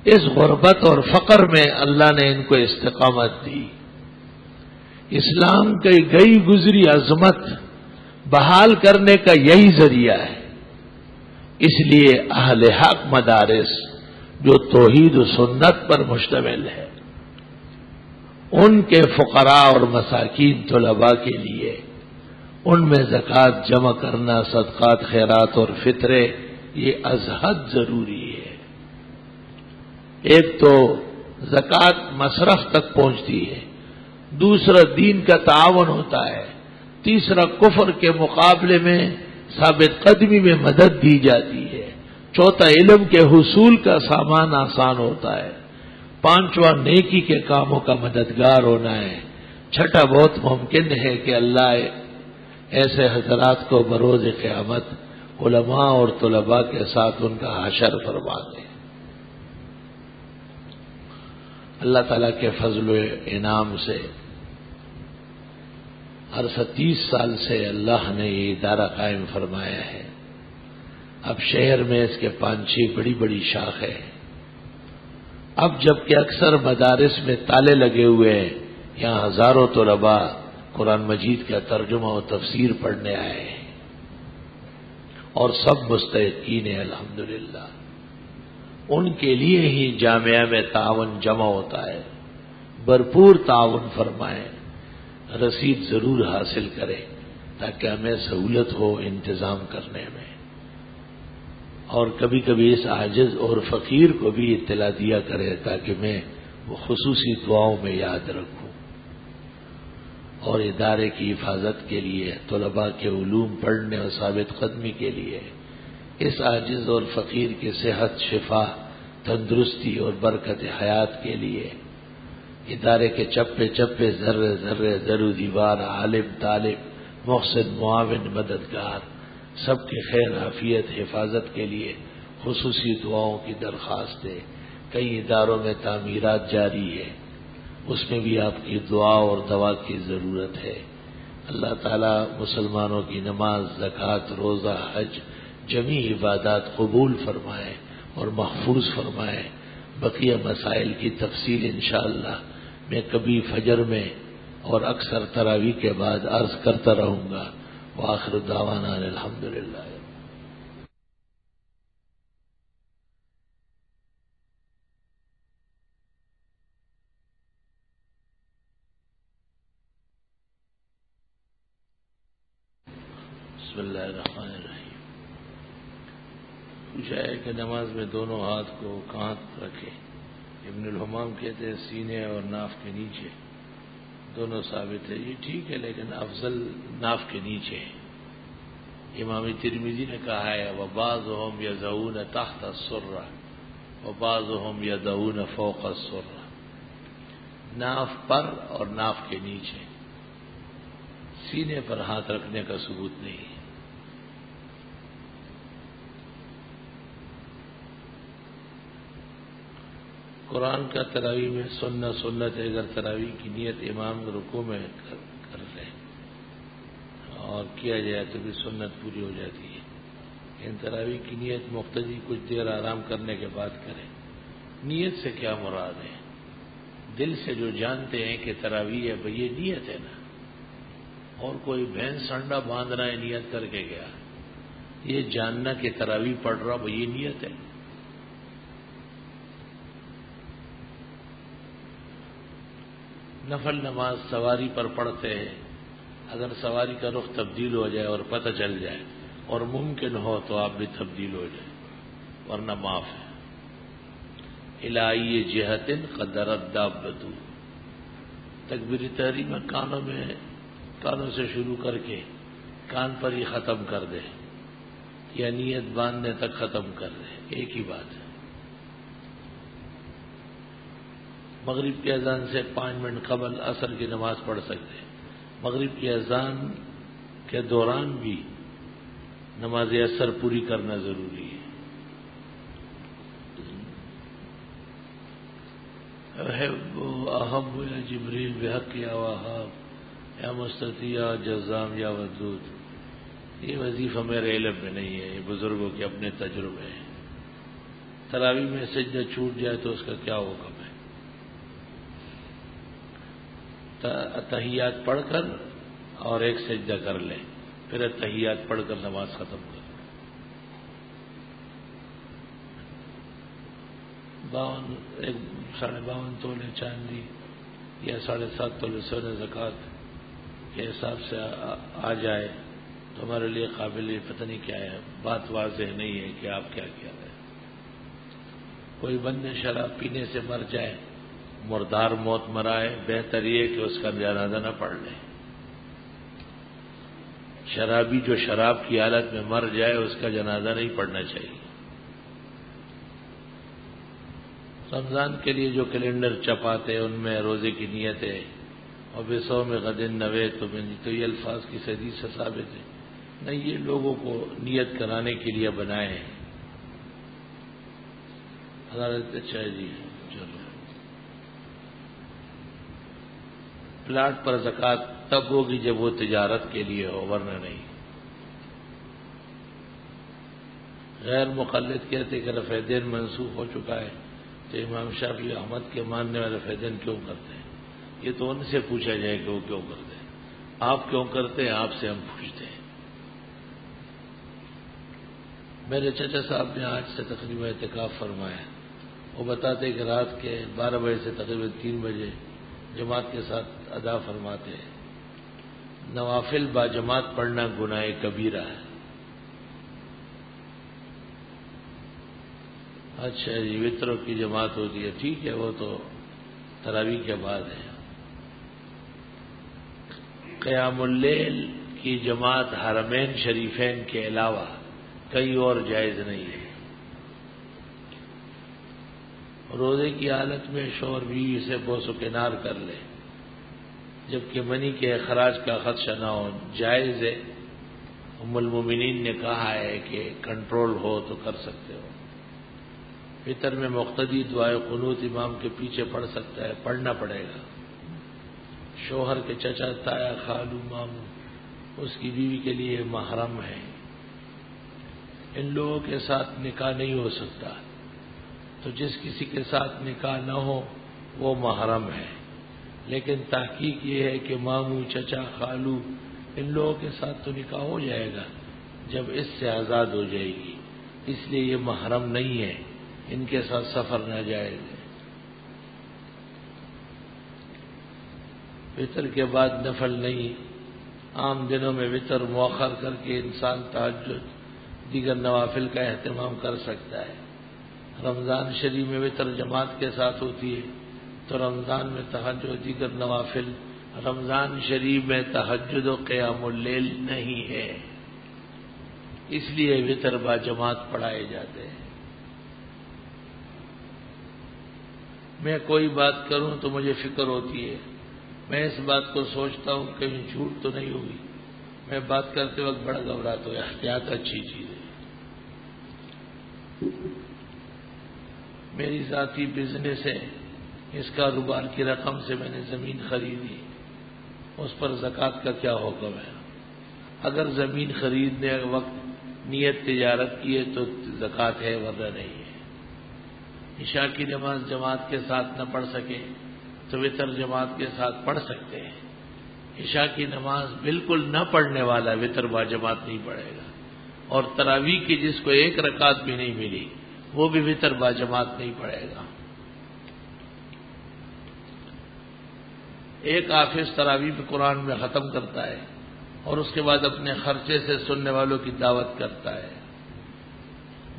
اس غربت اور فقر میں اللہ نے ان کو استقامت دی. اسلام کی گئی گزری عظمت بحال کرنے کا یہی ذریعہ ہے. اس لیے اہل حق مدارس جو توحید و سنت پر مشتمل ہے، ان کے فقراء اور مساکین طلباء کے لیے ان میں زکوٰۃ جمع کرنا، صدقات، خیرات اور فطرے، یہ از حد ضروری ہے۔ ایک تو زکوٰۃ مصرف تک پہنچتی ہے، دوسرا دین کا تعاون ہوتا ہے، تیسرا کفر کے مقابلے میں ثابت قدمی میں مدد دی جاتی ہے، چوتھا علم کے حصول کا سامان آسان ہوتا ہے، پانچواں نیکی کے کاموں کا مددگار ہونا ہے، چھٹا بہت ممکن ہے کہ اللہ ایسے حضرات کو بروز قیامت علماء اور طلباء کے ساتھ ان کا حشر فرما دے۔ اللہ تعالیٰ کے فضل و انعام سے ہر 30 سال سے اللہ نے یہ ادارہ قائم فرمایا ہے۔ اب شہر میں اس کے 5-6 بڑی بڑی شاخیں ہیں۔ اب جبکہ اکثر مدارس میں تالے لگے ہوئے ہیں، یہاں ہزاروں طلباء قرآن مجید کا ترجمہ و تفسیر پڑھنے آئے ہیں، اور سب مستحقین ہیں الحمدللہ۔ ان کے لیے ہی جامعہ میں تعاون جمع ہوتا ہے، بھرپور تعاون فرمائیں، رسید ضرور حاصل کریں تاکہ ہمیں سہولت ہو انتظام کرنے میں، اور کبھی کبھی اس عاجز اور فقیر کو بھی اطلاع دیا کرے تاکہ میں وہ خصوصی دعاؤں میں یاد رکھوں۔ اور ادارے کی حفاظت کے لیے، طلباء کے علوم پڑھنے اور ثابت قدمی کے لیے، اس عاجز اور فقیر کی صحت، شفا، تندرستی اور برکت حیات کے لیے ادارے کے چپے چپے، ذرے ذرے، در و دیوار، عالم، طالب، محسن، معاون، مددگار، سب کی خیر، عافیت، حفاظت کے لیے خصوصی دعاؤں کی درخواست ہے۔ کئی اداروں میں تعمیرات جاری ہے، اس میں بھی آپ کی دعا اور دوا کی ضرورت ہے۔ اللہ تعالیٰ مسلمانوں کی نماز، زکوٰۃ، روزہ، حج، جمیع عبادات قبول فرمائے اور محفوظ فرمائے۔ بقیہ مسائل کی تفصیل انشاءاللہ میں کبھی فجر میں اور اکثر تراویح کے بعد عرض کرتا رہوں گا۔ وآخر دعوانا الحمدللہ۔ بسم اللہ الرحمن الرحیم۔ پوچھا ہے کہ نماز میں دونوں ہاتھ کو کہاں رکھے؟ ابن الحمام کہتے ہیں سینے اور ناف کے نیچے، دونوں ثابت ہے، یہ ٹھیک ہے، لیکن افضل ناف کے نیچے ہے۔ امام ترمذی نے کہا ہے وَبَعْضُهُمْ يَضَعُونَ تَحْتَ السُّرَّةِ وَبَعْضُهُمْ يَضَعُونَ فَوْقَ السُّرَّةِ، ناف پر اور ناف کے نیچے، سینے پر ہاتھ رکھنے کا ثبوت نہیں ہے۔ قرآن کا تراویح میں سنت ہے، اگر تراویح کی نیت امام رکوع میں کر لے اور کیا جائے تو بھی سنت پوری ہو جاتی ہے۔ ان تراویح کی نیت مقتدی کچھ دیر آرام کرنے کے بعد کرے۔ نیت سے کیا مراد ہے؟ دل سے جو جانتے ہیں کہ تراویح ہے بھئی یہ نیت ہے نا، اور کوئی بھینس سنڈا باندھ رہا ہے نیت کر کے گیا، یہ جاننا کہ تراویح پڑھ رہا بھئی یہ نیت ہے۔ نفل نماز سواری پر پڑھتے ہیں، اگر سواری کا رخ تبدیل ہو جائے اور پتہ چل جائے اور ممکن ہو تو آپ بھی تبدیل ہو جائے، ورنہ معاف ہے۔ الہی جہت قدرت دابتو، تکبیر تحریمہ کانوں سے شروع کر کے کان پر ہی ختم کر دے یا نیت باندھنے تک ختم کر دے، ایک ہی بات ہے۔ مغرب کی اذان سے 5 منٹ قبل عصر کی نماز پڑھ سکتے ہیں۔ مغرب کی اذان کے دوران بھی نماز عصر پوری کرنا ضروری ہے۔ احب یا جبریل بحق یا وہاب یا مستطیع جزام یا ودود، یہ وظیفہ میرے علم میں نہیں ہے، یہ بزرگوں کے اپنے تجربے ہیں۔ تراویح میں سجدہ چھوٹ جائے تو اس کا کیا حکم ہے؟ تحیات پڑھ کر اور ایک سجدہ کر لیں، پھر تحیات پڑھ کر نماز ختم کر لیں۔ 52 تولے چاندی یا 7.5 تولے سونے زکوٰۃ کے حساب سے آ جائے تو ہمارے لیے قابل پتہ نہیں کیا ہے، بات واضح نہیں ہے کہ آپ کیا کیا رہے. کوئی بندے شراب پینے سے مر جائے، مردار موت مرائے، بہتر یہ کہ اس کا جنازہ نہ پڑھ لے. شرابی جو شراب کی حالت میں مر جائے اس کا جنازہ نہیں پڑھنا چاہیے. رمضان کے لیے جو کیلنڈر چھپاتے ان میں روزے کی نیت ہے اور بصوم غد نویت تو یہ الفاظ کی حدیث سے ثابت ہے نہیں، یہ لوگوں کو نیت کرانے کے لیے بنائے ہیں. اچھا جی چلو. پلاٹ پر زکوٰۃ تب ہوگی جب وہ تجارت کے لیے ہو، ورنہ نہیں. غیر مقلد کہتے کہ رفع دین منسوخ ہو چکا ہے تو امام شافعی احمد کے ماننے والے رفع دین کیوں کرتے ہیں؟ یہ تو ان سے پوچھا جائے کہ وہ کیوں کرتے ہیں. آپ کیوں کرتے ہیں؟ آپ سے ہم پوچھتے ہیں. میرے چچا صاحب نے آج سے تقریباً اعتکاف فرمایا. وہ بتاتے کہ رات کے 12 بجے سے تقریباً 3 بجے جماعت کے ساتھ ادا فرماتے ہیں. نوافل با جماعت پڑھنا گناہ کبیرہ ہے. اچھا جی، وطروں کی جماعت ہوتی ہے، ٹھیک ہے، وہ تو تراویح کے بعد ہے. قیام اللیل کی جماعت حرمین شریفین کے علاوہ کہیں اور جائز نہیں ہے. روزے کی حالت میں شوہر بیوی سے بوس و کنار کر لے جبکہ منی کے اخراج کا خدشہ نہ ہو، جائز ہے. ام المومنین نے کہا ہے کہ کنٹرول ہو تو کر سکتے ہو. فطر میں مقتدی دعائے قنوت امام کے پیچھے پڑھ سکتا ہے، پڑھنا پڑے گا. شوہر کے چچا تایا خالو ماموں اس کی بیوی کے لیے محرم ہے. ان لوگوں کے ساتھ نکاح نہیں ہو سکتا، تو جس کسی کے ساتھ نکاح نہ ہو وہ محرم ہے. لیکن تحقیق یہ ہے کہ ماموں چچا خالو ان لوگوں کے ساتھ تو نکاح ہو جائے گا جب اس سے آزاد ہو جائے گی، اس لیے یہ محرم نہیں ہے، ان کے ساتھ سفر ناجائز ہے. وطر کے بعد نفل نہیں. عام دنوں میں وطر مؤخر کر کے انسان تہجد دیگر نوافل کا اہتمام کر سکتا ہے. رمضان شریف میں وطر جماعت کے ساتھ ہوتی ہے تو رمضان میں تہجد دیگر نوافل. رمضان شریف میں تہجد و قیام اللیل نہیں ہے، اس لیے وطر با جماعت پڑھائے جاتے ہیں. میں کوئی بات کروں تو مجھے فکر ہوتی ہے، میں اس بات کو سوچتا ہوں کہیں جھوٹ تو نہیں ہوگی. میں بات کرتے وقت بڑا گھبراتا ہوں. احتیاط اچھی چیز ہے. میری ذاتی بزنس ہے، اس کاروبار کی رقم سے میں نے زمین خریدی، اس پر زکوٰۃ کا کیا حکم ہے؟ اگر زمین خریدنے وقت نیت تجارت کی ہے تو زکوٰۃ ہے، ورنہ نہیں ہے. عشاء کی نماز جماعت کے ساتھ نہ پڑھ سکے تو وطر جماعت کے ساتھ پڑھ سکتے ہیں. عشاء کی نماز بالکل نہ پڑھنے والا وطر با جماعت نہیں پڑھے گا. اور تراویح کی جس کو 1 رکعت بھی نہیں ملی وہ بھی وطر با جماعت نہیں پڑھے گا. ایک حافظ تراویح میں قرآن میں ختم کرتا ہے اور اس کے بعد اپنے خرچے سے سننے والوں کی دعوت کرتا ہے.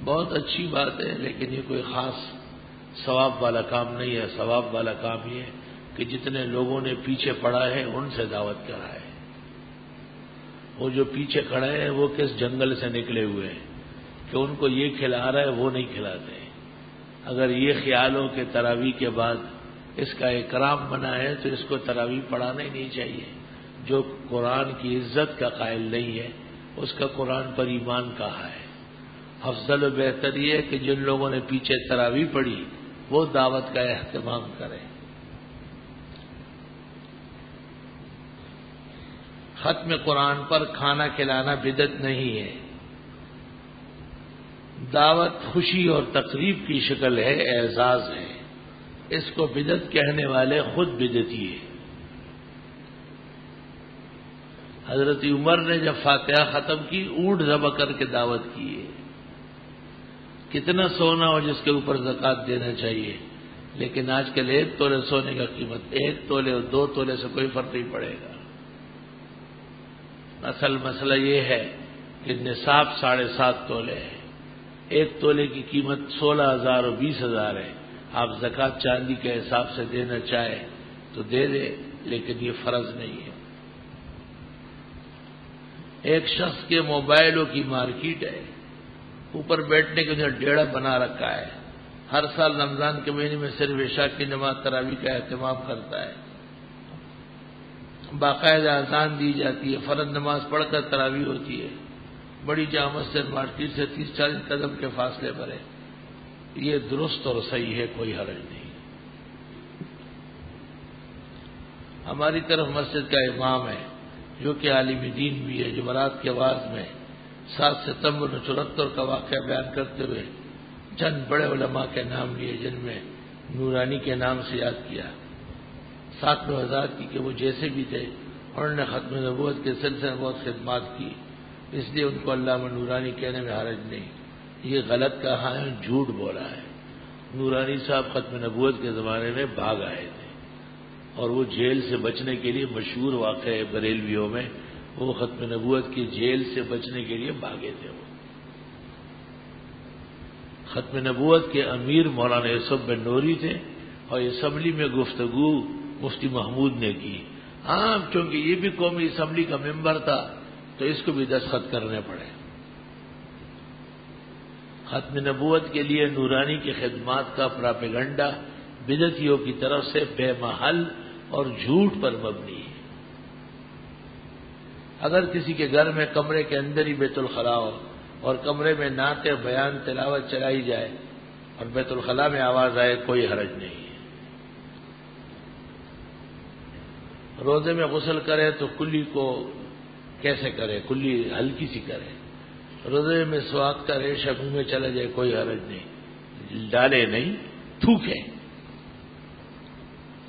بہت اچھی بات ہے، لیکن یہ کوئی خاص ثواب والا کام نہیں ہے. ثواب والا کام یہ ہے کہ جتنے لوگوں نے پیچھے پڑا ہے ان سے دعوت کرائے. وہ جو پیچھے کھڑے ہیں وہ کس جنگل سے نکلے ہوئے ہیں کہ ان کو یہ کھلا رہا ہے وہ نہیں کھلاتے. اگر یہ خیال ہو کہ تراویح کے بعد اس کا اکرام بنا ہے تو اس کو تراویح پڑھانا ہی نہیں چاہیے. جو قرآن کی عزت کا قائل نہیں ہے اس کا قرآن پر ایمان کہا ہے. افضل و بہتر یہ ہے کہ جن لوگوں نے پیچھے تراویح پڑھی وہ دعوت کا اہتمام کریں. ختم قرآن پر کھانا کھلانا بدعت نہیں ہے. دعوت خوشی اور تقریب کی شکل ہے، اعزاز ہے. اس کو بدعت کہنے والے خود بدعتی ہے. حضرت عمر نے جب فاتحہ ختم کی اونٹ ذبح کر کے دعوت کی ہے. کتنا سونا ہو جس کے اوپر زکوٰۃ دینا چاہیے، لیکن آج کل 1 تولے سونے کا قیمت 1 تولے اور 2 تولے سے کوئی فرق نہیں پڑے گا۔ اصل مسئلہ یہ ہے کہ نصاب 7.5 تولے ہے، 1 تولے کی قیمت 16,000 اور 20,000 ہے۔ آپ زکوٰۃ چاندی کے حساب سے دینا چاہے تو دے دے، لیکن یہ فرض نہیں ہے۔ ایک شخص کے موبائلوں کی مارکیٹ ہے، اوپر بیٹھنے کے لیے ڈیڑھ بنا رکھا ہے، ہر سال رمضان کے مہینے میں صرف عشاء کی نماز تراویح کا اہتمام کرتا ہے، باقاعدہ اذان دی جاتی ہے، فرض نماز پڑھ کر تراویح ہوتی ہے، بڑی جامع مسجد مارکیٹ سے 30-40 قدم کے فاصلے پر ہے۔ یہ درست اور صحیح ہے، کوئی حرج نہیں۔ ہماری طرف مسجد کا امام ہے جو کہ عالم دین بھی ہے، جمعرات کے آغاز میں 7 ستمبر 1974 کا واقعہ بیان کرتے ہوئے چند بڑے علماء کے نام لیے، جن میں نورانی کے نام سے یاد کیا۔ ساتھ میں وضاحت کی کہ وہ جیسے بھی تھے انہوں نے ختم نبوت کے سلسلے میں بہت خدمات کی، اس لیے ان کو علامہ نورانی کہنے میں حرج نہیں۔ یہ غلط کہا ہے، جھوٹ بولا ہے۔ نورانی صاحب ختم نبوت کے زمانے میں بھاگ آئے تھے، اور وہ جیل سے بچنے کے لیے مشہور واقعہ ہے بریلویوں میں، وہ ختم نبوت کی جیل سے بچنے کے لیے بھاگے تھے۔ وہ ختم نبوت کے امیر مولانا یوسف بن نوری تھے، اور اسمبلی میں گفتگو مفتی محمود نے کی۔ ہاں، چونکہ یہ بھی قومی اسمبلی کا ممبر تھا تو اس کو بھی دستخط کرنے پڑے۔ ختم نبوت کے لیے نورانی کی خدمات کا پراپیگنڈا بدعتیوں کی طرف سے بے محل اور جھوٹ پر مبنی ہے۔ اگر کسی کے گھر میں کمرے کے اندر ہی بیت الخلاء ہو اور کمرے میں نعت بیان تلاوت چلائی جائے اور بیت الخلاء میں آواز آئے، کوئی حرج نہیں ہے۔ روزے میں غسل کرے تو کلی کو کیسے کرے؟ کلی ہلکی سی کرے۔ روزے میں سواد کا ریشہ منہ میں چلا جائے، کوئی حرج نہیں، ڈالے نہیں، تھوکے۔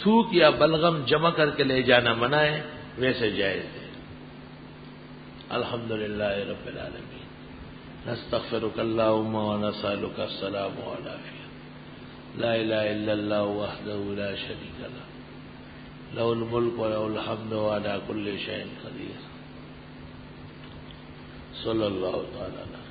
تھوک یا بلغم جمع کر کے لے جانا منع ہے، ویسے جائز ہے۔ الحمدللہ رب العالمین، نستغفرک اللہم ونسألک السلام والعافیہ، لا الہ الا اللہ وحدہ لا شریک لہ، لہ الملک ولہ الحمد وعلی کل شیء قدیر، صلی اللہ تعالی علیہ